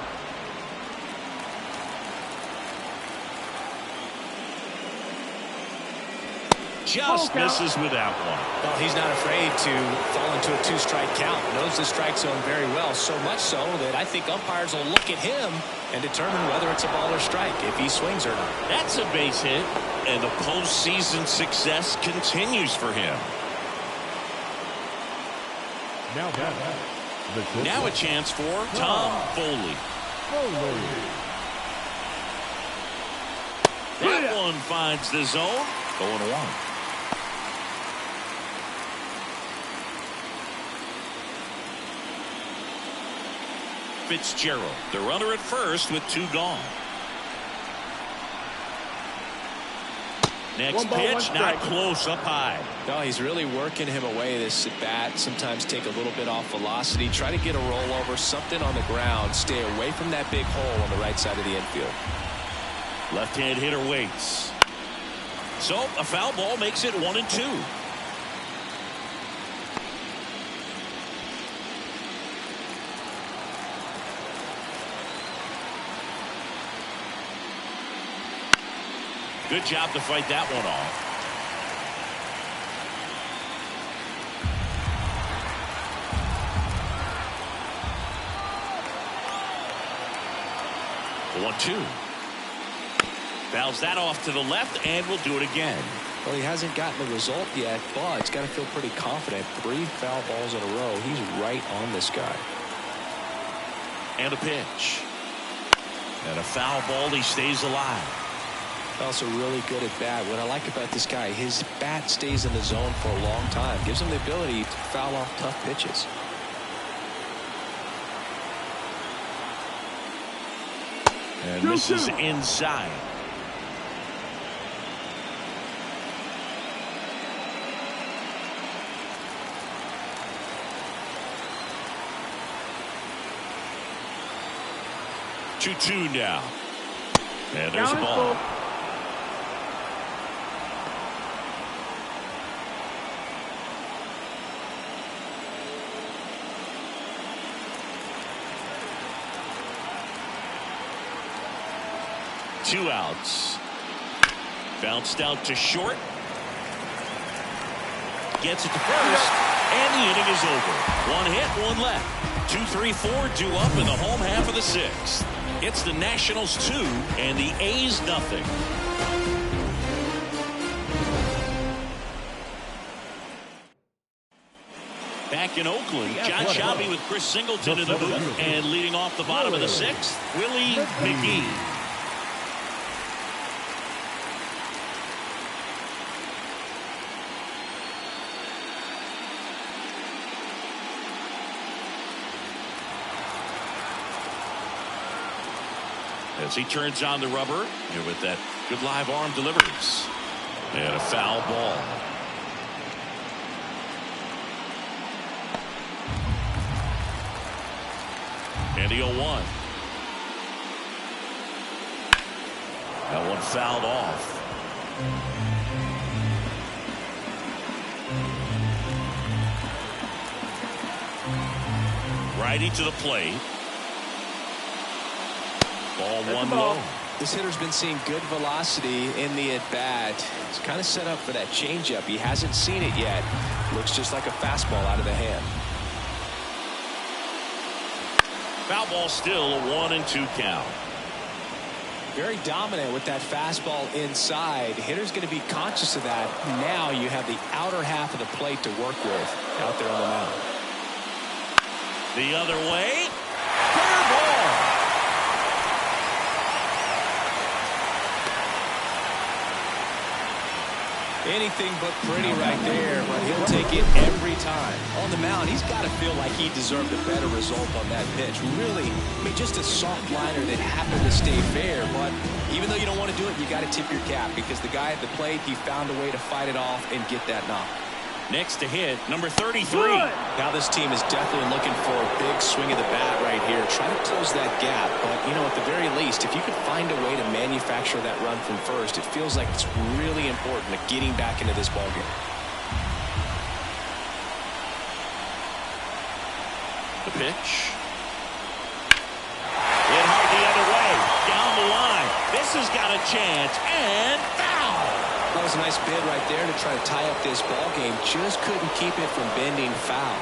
Just misses with that one. Well, he's not afraid to fall into a 2-strike count. Knows the strike zone very well, so much so that I think umpires will look at him and determine whether it's a ball or strike, if he swings or not. That's a base hit, and the postseason success continues for him. Now a chance for Tom Foley. That one finds the zone. 0-1. Fitzgerald, the runner at first with 2 gone. Next pitch, not close, up high. No, he's really working him away this at bat. Sometimes take a little bit off velocity. Try to get a rollover, something on the ground. Stay away from that big hole on the right side of the infield. Left-hand hitter waits. So a foul ball makes it 1-2. Good job to fight that one off. The 1-2. Fouls that off to the left, and will do it again. Well, he hasn't gotten the result yet, but he's got to feel pretty confident. 3 foul balls in a row. He's right on this guy. And a pitch. And a foul ball. He stays alive. Also really good at bat. What I like about this guy, his bat stays in the zone for a long time. Gives him the ability to foul off tough pitches. And this is inside. Two now. And there's a ball. Two outs. Bounced out to short. Gets it to first. And the inning is over. 1 hit, 1 left. 2, 3, 4 due up in the home half of the 6th. It's the Nationals 2 and the A's nothing. Back in Oakland, John Shelby with Chris Singleton in the booth, and leading off the bottom of the 6th, Willie McGee. As he turns on the rubber, and with that good live arm delivers. And a foul ball. And the 0-1. That one fouled off. Righty to the plate. Ball That's one the ball. low. This hitter's been seeing good velocity in the at-bat. He's kind of set up for that changeup. He hasn't seen it yet. Looks just like a fastball out of the hand. Foul ball, still a 1-2 count. Very dominant with that fastball inside. Hitter's going to be conscious of that. Now you have the outer half of the plate to work with out there on the mound. The other way. Fair ball. Anything but pretty right there, but he'll take it every time. On the mound, he's got to feel like he deserved a better result on that pitch. Really, I mean, just a soft liner that happened to stay fair, but even though you don't want to do it, you got to tip your cap because the guy at the plate, he found a way to fight it off and get that knock. Next to hit, number 33. Now this team is definitely looking for a big swing of the bat right here. Try to close that gap, but, you know, at the very least, if you could find a way to manufacture that run from first, it feels like it's really important to getting back into this ballgame. The pitch. Hit hard the other way. Down the line. This has got a chance. And foul. That was a nice bid right there to try to tie up this ball game. Just couldn't keep it from bending foul.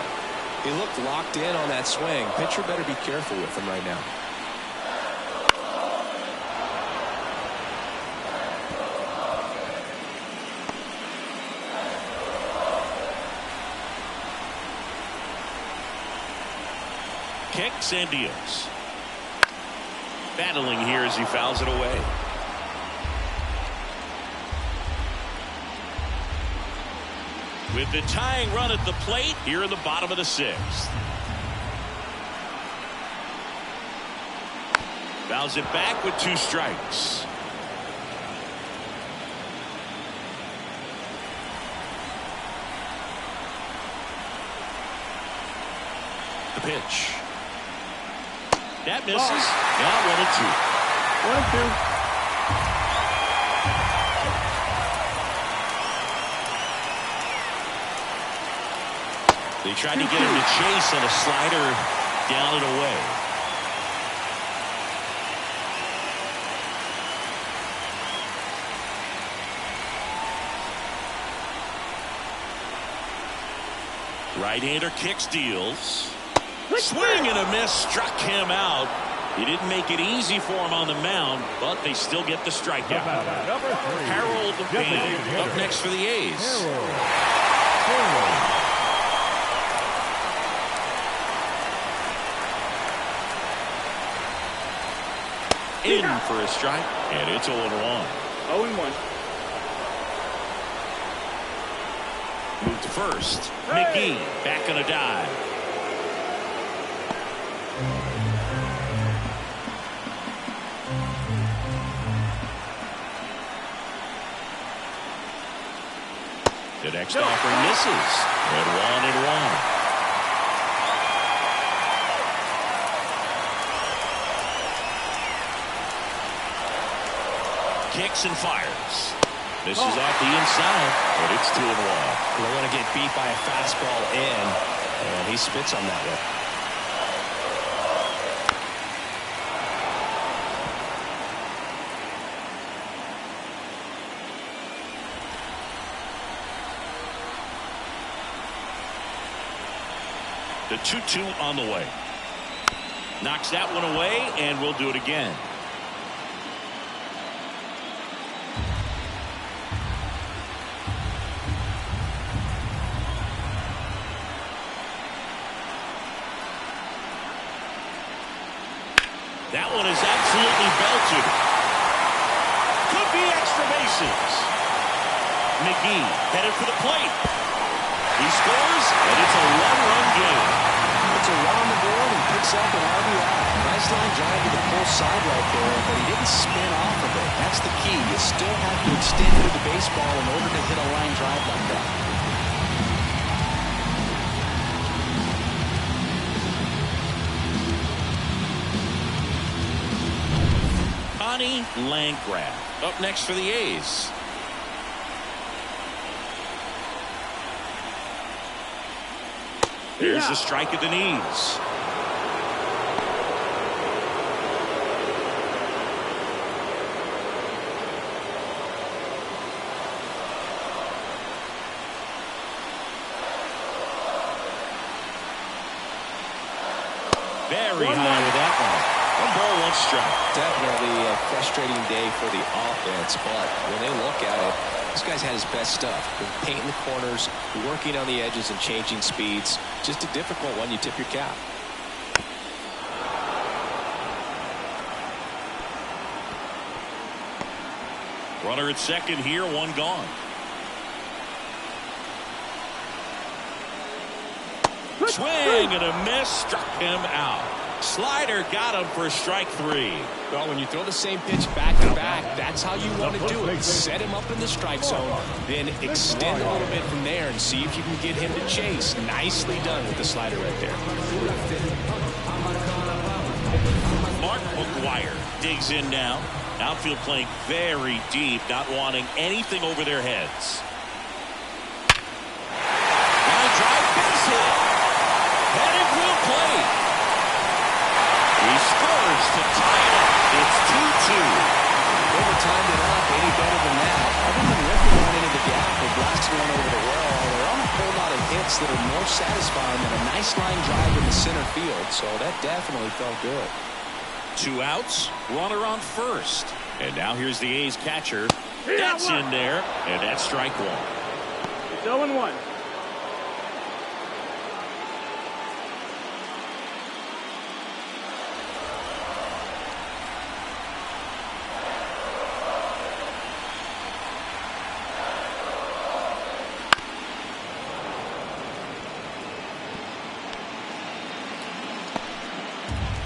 He looked locked in on that swing. Pitcher better be careful with him right now. Kicks and deals. Battling here as he fouls it away. With the tying run at the plate here in the bottom of the 6th. Fouls it back with 2 strikes. The pitch. That misses. Now 1-2. 1-2. They tried to get him to chase on a slider, down and away. Right-hander kicks, deals. Swing and a miss, struck him out. He didn't make it easy for him on the mound, but they still get the strikeout. Harold Bain up next for the A's. In for a strike, and it's 0-1. 0-1. Move to first. McGee back on a dive. The next offering misses. And 1-1. Kicks and fires. This is off the inside, but it's 2-1. You don't want to get beat by a fastball in, and he spits on that one. The 2-2 on the way. Knocks that one away, and we'll do it again. That one is absolutely belted. Could be extra bases. McGee headed for the plate. He scores, and it's a 1-run game. It's a run on the board and picks up an RBI. Nice line drive to the pull side right there, but he didn't spin off of it. That's the key. You still have to extend to the baseball in order to hit a line drive like that. Landgraf up next for the A's. There's a strike at the knees. Very high with that one. 1 ball, 1 strike. Definitely a frustrating day for the offense, but when they look at it, this guy's had his best stuff. Been painting the corners, working on the edges and changing speeds. Just a difficult one. You tip your cap. Runner at second here, 1 gone. Swing and a miss, struck him out. Slider got him for strike 3. Well, when you throw the same pitch back to back, that's how you want to do it. Set him up in the strike zone, then extend a little bit from there and see if you can get him to chase. Nicely done with the slider right there. Mark McGuire digs in now. Outfield playing very deep, not wanting anything over their heads. Line drive, base hit. Headed field play. He scores to tie it up. It's 2-2. Never timed it up any better than that. Other than ripping one into the gap or blasting one over the wall, there aren't a whole lot of hits that are more satisfying than a nice line drive in the center field. So that definitely felt good. 2 outs, runner on first. And now here's the A's catcher. That's in there, and that's strike 1. It's 0-1.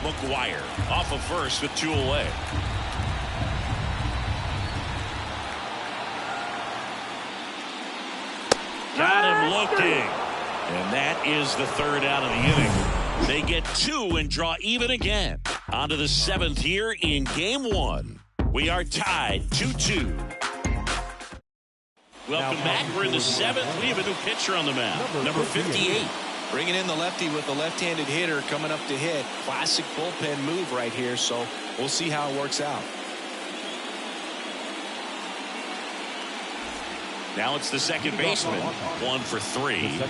McGuire off of first with 2 away. Got him looking. And that is the 3rd out of the inning. They get 2 and draw even again. On to the 7th here in game 1. We are tied 2-2. Welcome back. We're in the 7th. We have a new pitcher on the mound. Number 58. Bringing in the lefty with the left-handed hitter coming up to hit. Classic bullpen move right here, so we'll see how it works out. Now it's the second baseman. 1 for 3.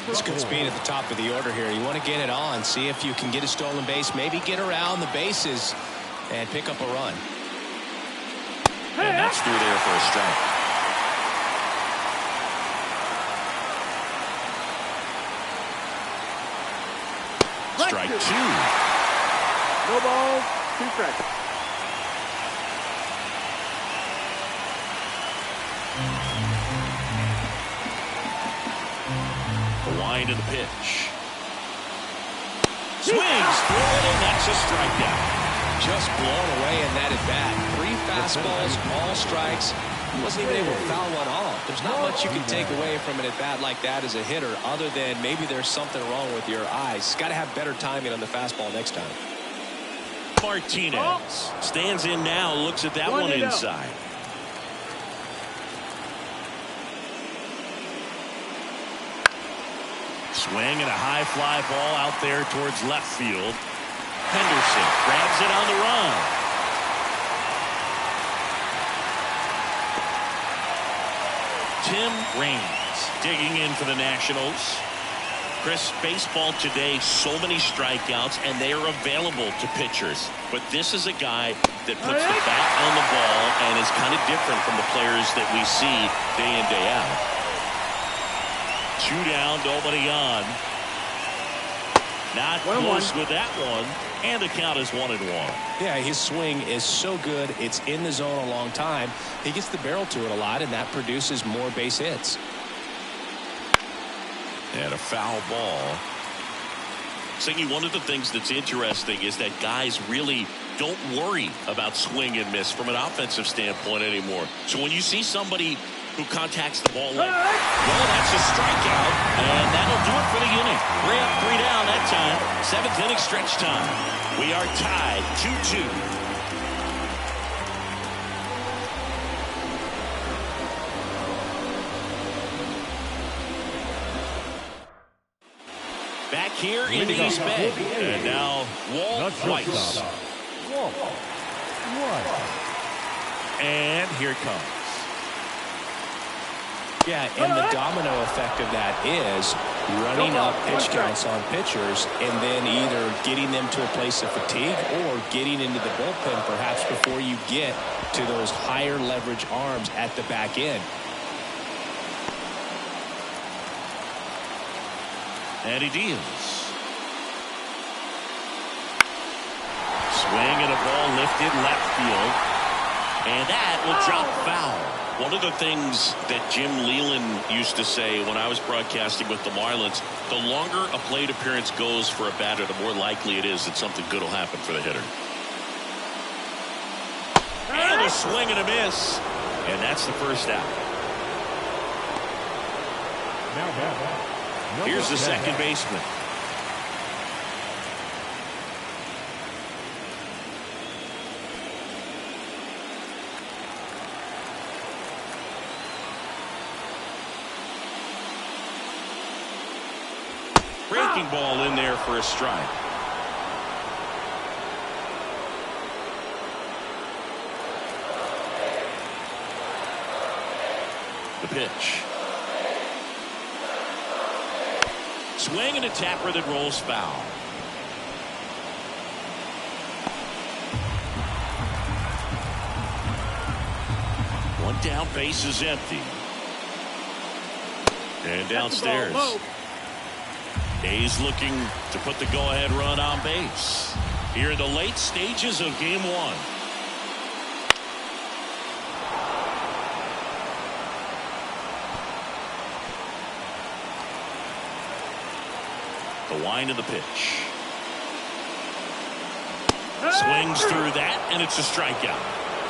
It's good speed at the top of the order here. You want to get it on, see if you can get a stolen base, maybe get around the bases and pick up a run. And that's through there for a strike. Strike 2. No balls, 2 strikes. The wind of the pitch. Swings through it, and that's a strikeout. Just blown away in that at bat. 3 fastballs, all strikes. He wasn't even able to foul one off. There's not much you can take away from an at bat like that as a hitter, other than maybe there's something wrong with your eyes. Got to have better timing on the fastball next time. Martinez stands in now, looks at that one inside. Swing and a high fly ball out there towards left field. Henderson grabs it on the run. Tim Raines digging in for the Nationals. Chris, baseball today, so many strikeouts, and they are available to pitchers. But this is a guy that puts the bat on the ball and is kind of different from the players that we see day in, day out. 2 down, nobody on. Not close with that one, and the count is 1-1. Yeah, his swing is so good. It's in the zone a long time. He gets the barrel to it a lot, and that produces more base hits. And a foul ball. Siggy, one of the things that's interesting is that guys really don't worry about swing and miss from an offensive standpoint anymore. So when you see somebody who contacts the ball like, well, that's a strikeout, and that'll do it for the inning. 3 up, 3 down that time. 7th inning stretch time. We are tied 2-2. Back here in the East Bay. And now Walt Weiss. And here it comes. Yeah, and the domino effect of that is running up pitch counts on pitchers and then either getting them to a place of fatigue or getting into the bullpen perhaps before you get to those higher leverage arms at the back end. And he deals. Swing and a ball lifted left field. And that will drop foul. One of the things that Jim Leland used to say when I was broadcasting with the Marlins, the longer a plate appearance goes for a batter, the more likely it is that something good will happen for the hitter. And a swing and a miss. And that's the first out. Here's the second baseman. Breaking ball in there for a strike. The pitch. Swing and a tapper that rolls foul. One down, base is empty. And downstairs. A's looking to put the go-ahead run on base. Here in the late stages of game one. The wind of the pitch. Swings through that, and it's a strikeout.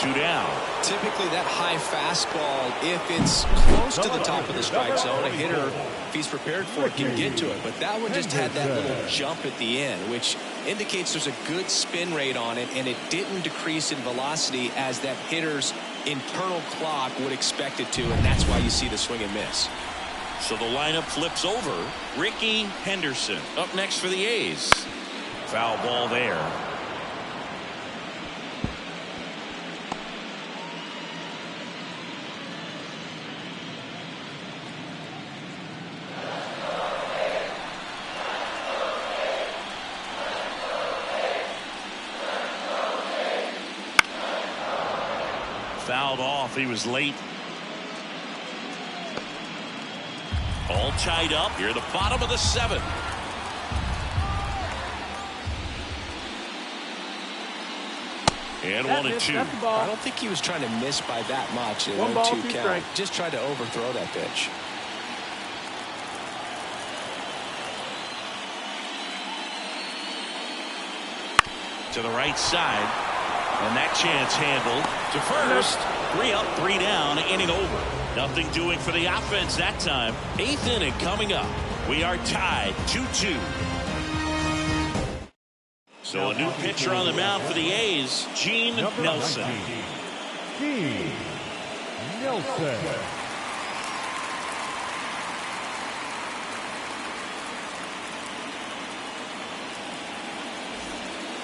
2 down. Typically that high fastball, if it's close to the top of the strike zone, a hitter, if he's prepared for it, can get to it. But that one just had that little jump at the end, which indicates there's a good spin rate on it, and it didn't decrease in velocity as that hitter's internal clock would expect it to, and that's why you see the swing and miss. So the lineup flips over. Ricky Henderson up next for the A's. Foul ball there. Fouled off. He was late. All tied up here at the bottom of the 7th. And 1-2. I don't think he was trying to miss by that much. 1-2 count. Just tried to overthrow that pitch. To the right side. And that chance handled to first. 3 up, 3 down, inning over. Nothing doing for the offense that time. 8th inning coming up. We are tied 2-2. So a new pitcher on the mound for the A's, Gene Nelson. Gene Nelson.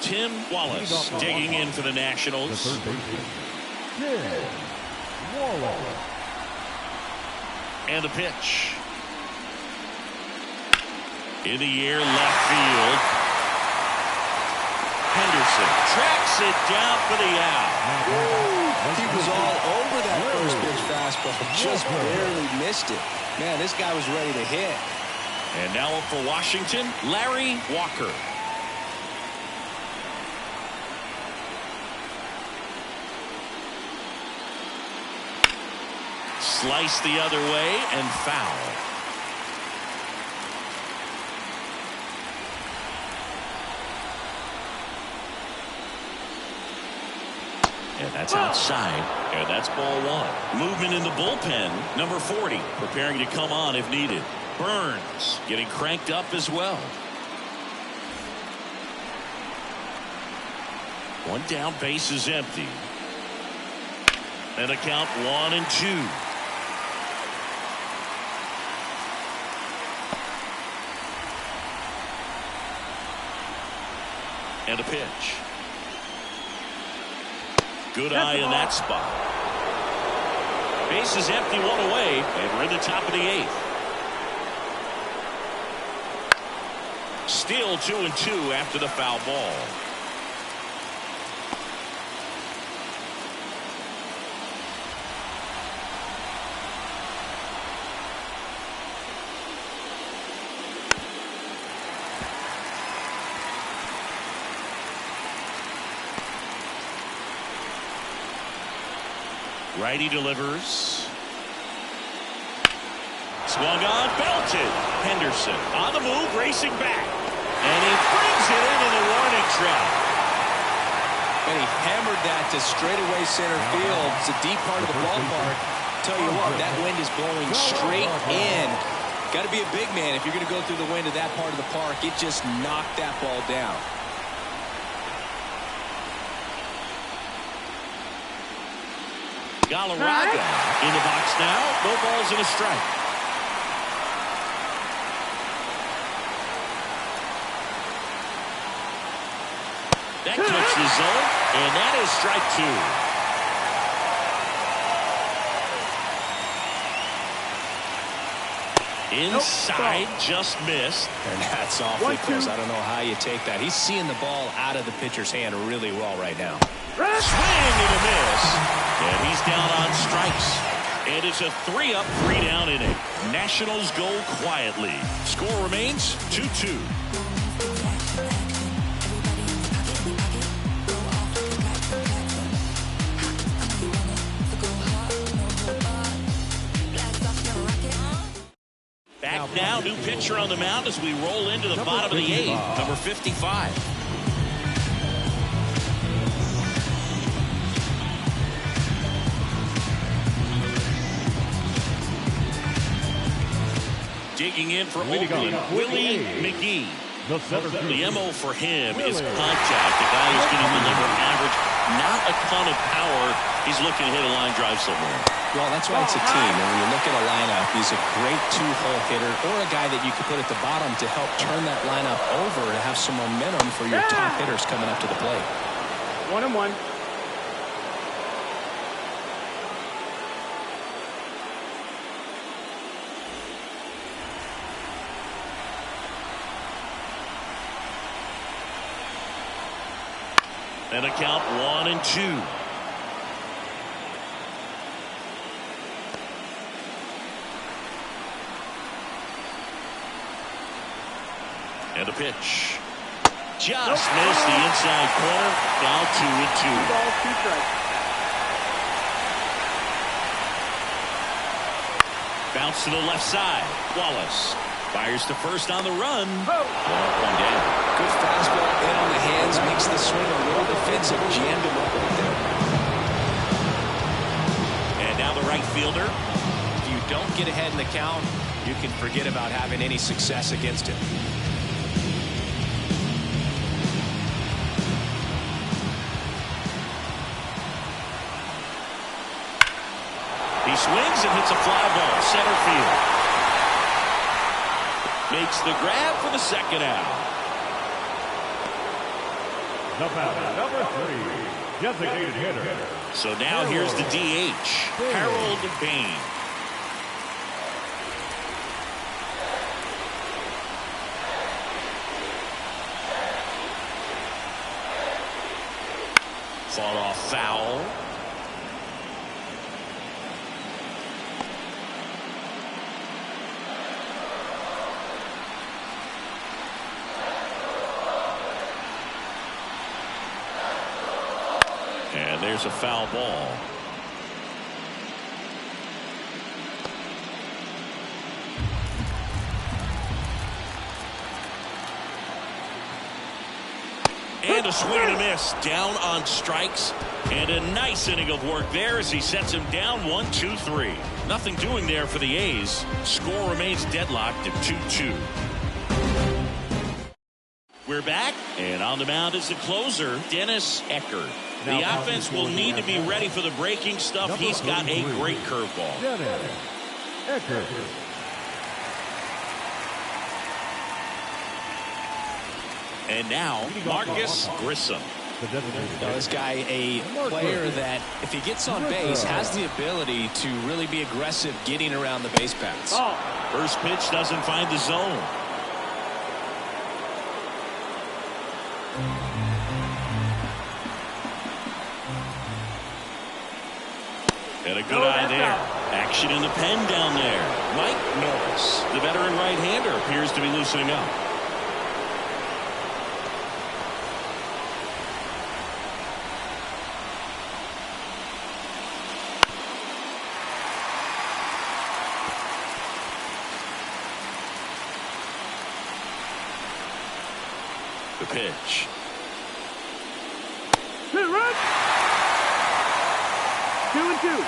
Tim Wallace digging in for the Nationals. Tim Wallace. And the pitch. In the air, left field. Henderson tracks it down for the out. He was all over that first pitch fastball, just barely missed it. Man, this guy was ready to hit. And now up for Washington, Larry Walker. Slice the other way and foul. And that's outside. And that's ball 1. Movement in the bullpen. Number 40 preparing to come on if needed. Burns getting cranked up as well. One down, base is empty. And a count 1-2. And a pitch. Good eye in that spot. Base is empty, one away, and we're in the top of the 8th. Still 2-2 after the foul ball. Righty delivers. Swung on, belted. Henderson on the move, racing back. And he brings it in the warning track. And he hammered that to straightaway center field. It's a deep part of the ballpark. Tell you what, that wind is blowing straight in. Got to be a big man if you're going to go through the wind of that part of the park. It just knocked that ball down. Galarraga in the box now. No balls and a strike. That cuts the zone, and that is strike 2. Inside, just missed. And that's awfully close. I don't know how you take that. He's seeing the ball out of the pitcher's hand really well right now. Swing and a miss. And he's down on strikes. And it's a 3-up, 3-down inning. Nationals go quietly. Score remains 2-2. Back now, new pitcher on the mound as we roll into the bottom of the 8th. Number 55. Digging in for Oakland, Willie McGee. The MO for him is contact. The guy who's going to deliver average, not a ton of power. He's looking to hit a line drive somewhere. Well, that's why it's a team. And when you look at a lineup, he's a great two-hole hitter or a guy that you could put at the bottom to help turn that lineup over to have some momentum for your top hitters coming up to the plate. 1-1. And a count 1-2. And a pitch. Just missed the inside corner. Now 2-2. 2 balls, 2 strikes. Bounce to the left side. Wallace fires to first on the run. 1 down. Good fastball in on the hands, makes the swing a little defensive. Jammed him up right there. And now the right fielder. If you don't get ahead in the count, you can forget about having any success against him. He swings and hits a fly ball center field. Makes the grab for the second out. The batter, number 3, designated hitter. So now here's the DH, Harold Bain. Fought off foul. And there's a foul ball. And a swing and a miss. Down on strikes. And a nice inning of work there as he sets him down 1-2-3. Nothing doing there for the A's. Score remains deadlocked at 2-2. We're back, and on the mound is the closer, Dennis Eckert. The offense will need to be ready for the breaking stuff. He's got a great curveball. Dennis Eckert. And now, Marcus Grissom. The designated Now, this guy, a player that, if he gets on base, has the ability to really be aggressive getting around the base paths. First pitch doesn't find the zone. And a good eye there. Action in the pen down there. Mike Norris, the veteran right-hander, appears to be loosening up. The pitch. Run. 2-2.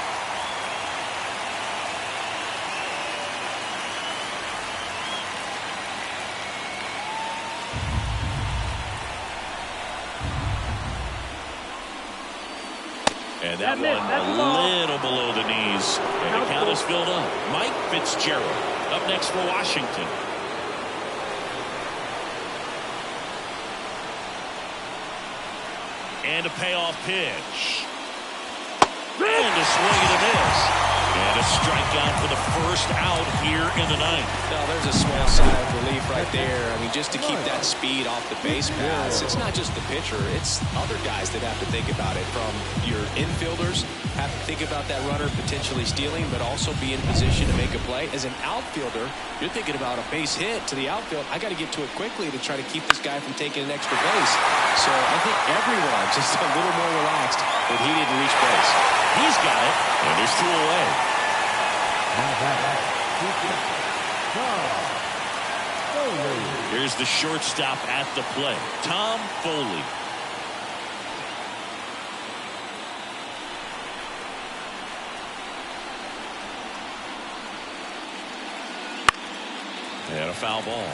And that one a little below the knees. And the count is filled up. Mike Fitzgerald up next for Washington. And a payoff pitch. And a swing and a miss. And a strikeout for the first out here in the ninth. Now, there's a small sigh of relief right there. I mean, just to keep that speed off the base paths, it's not just the pitcher, it's other guys that have to think about it. From your infielders, have to think about that runner potentially stealing, but also be in position to make a play. As an outfielder, you're thinking about a base hit to the outfield. I got to get to it quickly to try to keep this guy from taking an extra base. So I think everyone just a little more relaxed that he didn't reach base. He's got it, and there's two away. Here's the shortstop at the plate, Tom Foley. And a foul ball.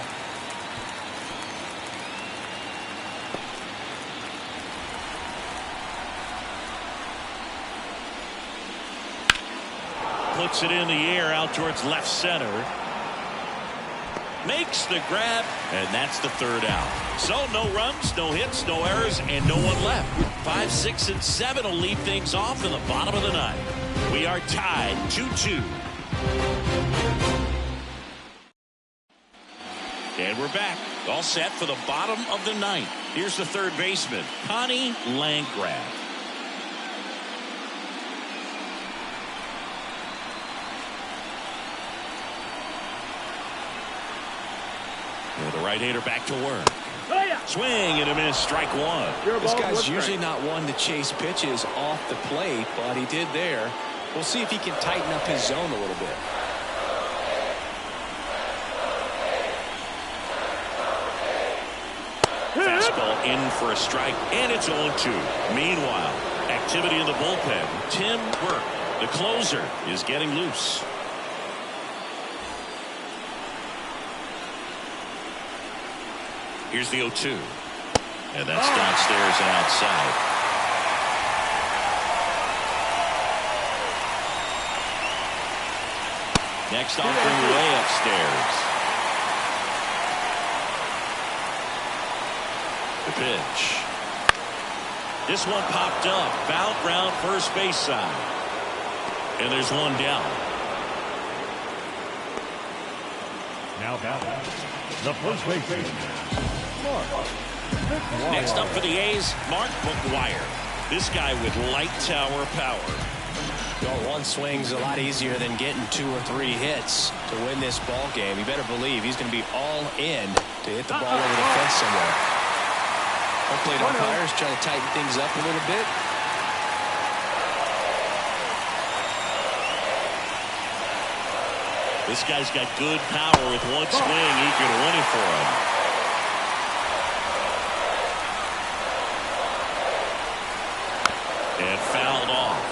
Puts it in the air out towards left center. Makes the grab, and that's the third out. So no runs, no hits, no errors, and no one left. 5, 6, and 7 will lead things off in the bottom of the ninth. We are tied 2-2. And we're back, all set for the bottom of the ninth. Here's the third baseman, Connie Landgraf. And the right-hander back to work. Swing and a miss, strike one. This guy's usually not one to chase pitches off the plate, but he did there. We'll see if he can tighten up his zone a little bit. Fastball in for a strike, and it's 0-2. Meanwhile, activity in the bullpen. Tim Burke, the closer, is getting loose. Here's the 0-2. And that's downstairs and outside. Next offering way upstairs. The pitch. This one popped up. Foul ground first base side. And there's one down. Now the first baseman. Next up for the A's, Mark McGwire. This guy with light tower power. Well, one swing's a lot easier than getting 2 or 3 hits to win this ball game. You better believe he's going to be all in to hit the ball over the fence somewhere. Hopefully the umpires try to tighten things up a little bit. This guy's got good power. With one swing, he could win it for him. And fouled off.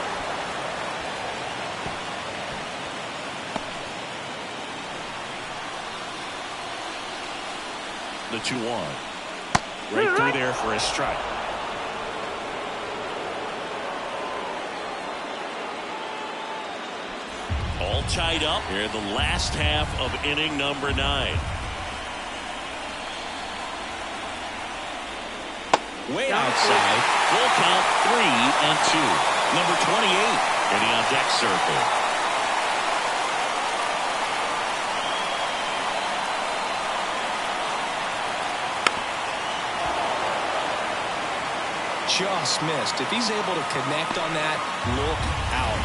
The 2-1. Right through there for a strike. All tied up here in the last half of inning number 9. way outside. Full count, 3-2. Number 28 in the on-deck circle. Just missed. If he's able to connect on that, look out.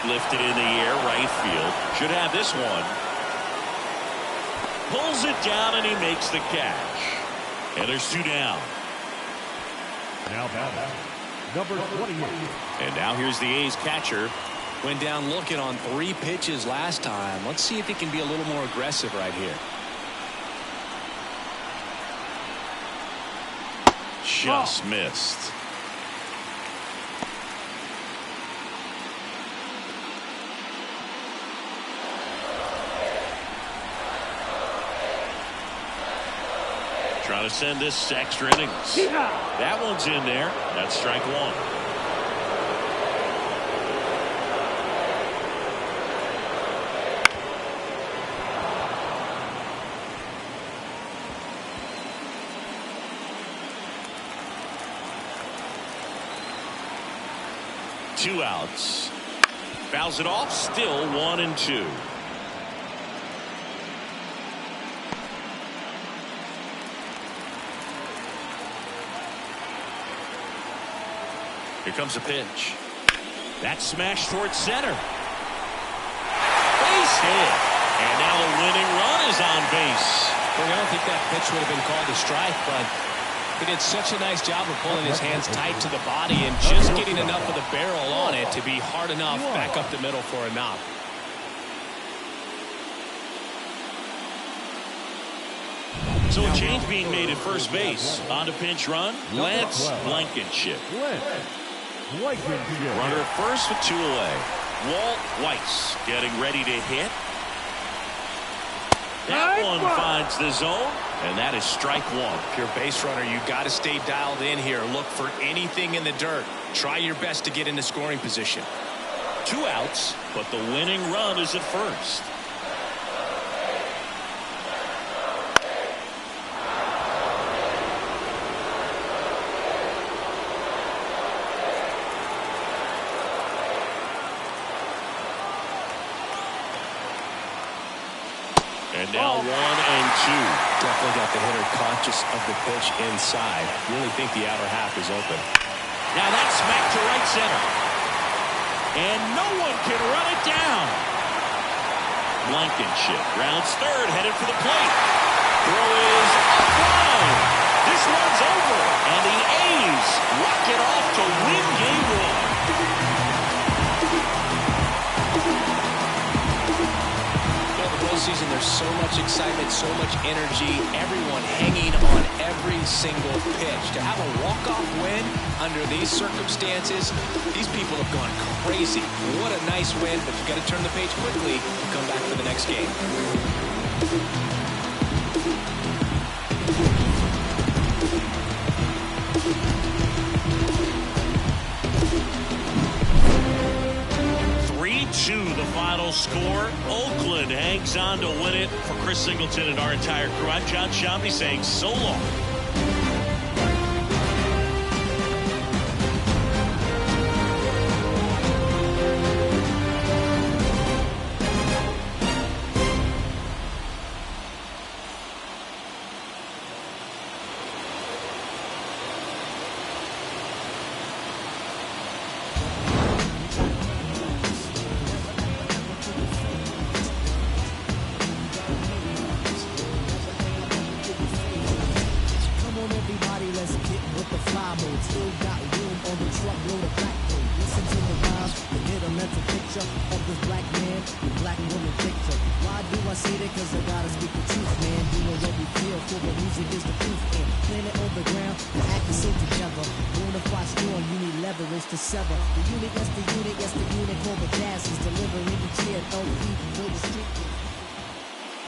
Lifted in the air, right field. Should have this one. Pulls it down and he makes the catch. And there's 2 down. Now batting, number 28. And now here's the A's catcher. Went down looking on 3 pitches last time. Let's see if he can be a little more aggressive right here. Just missed. Trying to send this extra innings. That one's in there. That's strike 1. Two outs. Fouls it off. Still 1-2. Here comes a pitch. That's smashed towards center. Base hit. And now the winning run is on base. I don't think that pitch would have been called a strike, but he did such a nice job of pulling his hands tight to the body and just getting enough of the barrel on it to be hard enough back up the middle for a knock. So a change being made at first base. On to pinch run, Lance Blankenship. Runner at first with 2 away. Walt Weiss getting ready to hit. That one finds the zone, and that is strike 1. If you're a base runner, you got to stay dialed in here. Look for anything in the dirt. Try your best to get into scoring position. 2 outs, but the winning run is at first. And now 1-2. Definitely got the hitter conscious of the pitch inside. Really think the outer half is open. Now that's smacked to right center. And no one can run it down. Blankenship rounds third, headed for the plate. Throw is offline. This one's over. And the A's walk it off to win game 1. Season, there's so much excitement, so much energy, everyone hanging on every single pitch. To have a walk-off win under these circumstances, these people have gone crazy. What a nice win, but you've got to turn the page quickly and come back for the next game. 3-2 the final score. Oakland hangs on to win it. For Chris Singleton and our entire crew, I'm John Shambi saying so long.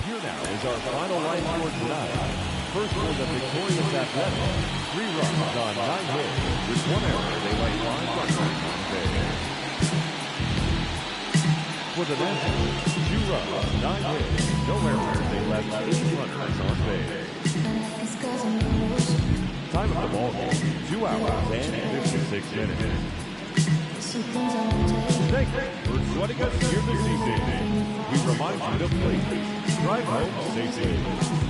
Here now is our final line score tonight. First for the victorious Athletics, 3 runs on 9 hits. With 1 error, they lay 5 runners on base. For the Nationals, 2 runs, 9 hits, no errors. They left 8 runners on base. Time of the ball game, 2 hours and 56 minutes. Thank you for joining us here this evening. We remind you to please drive home safely.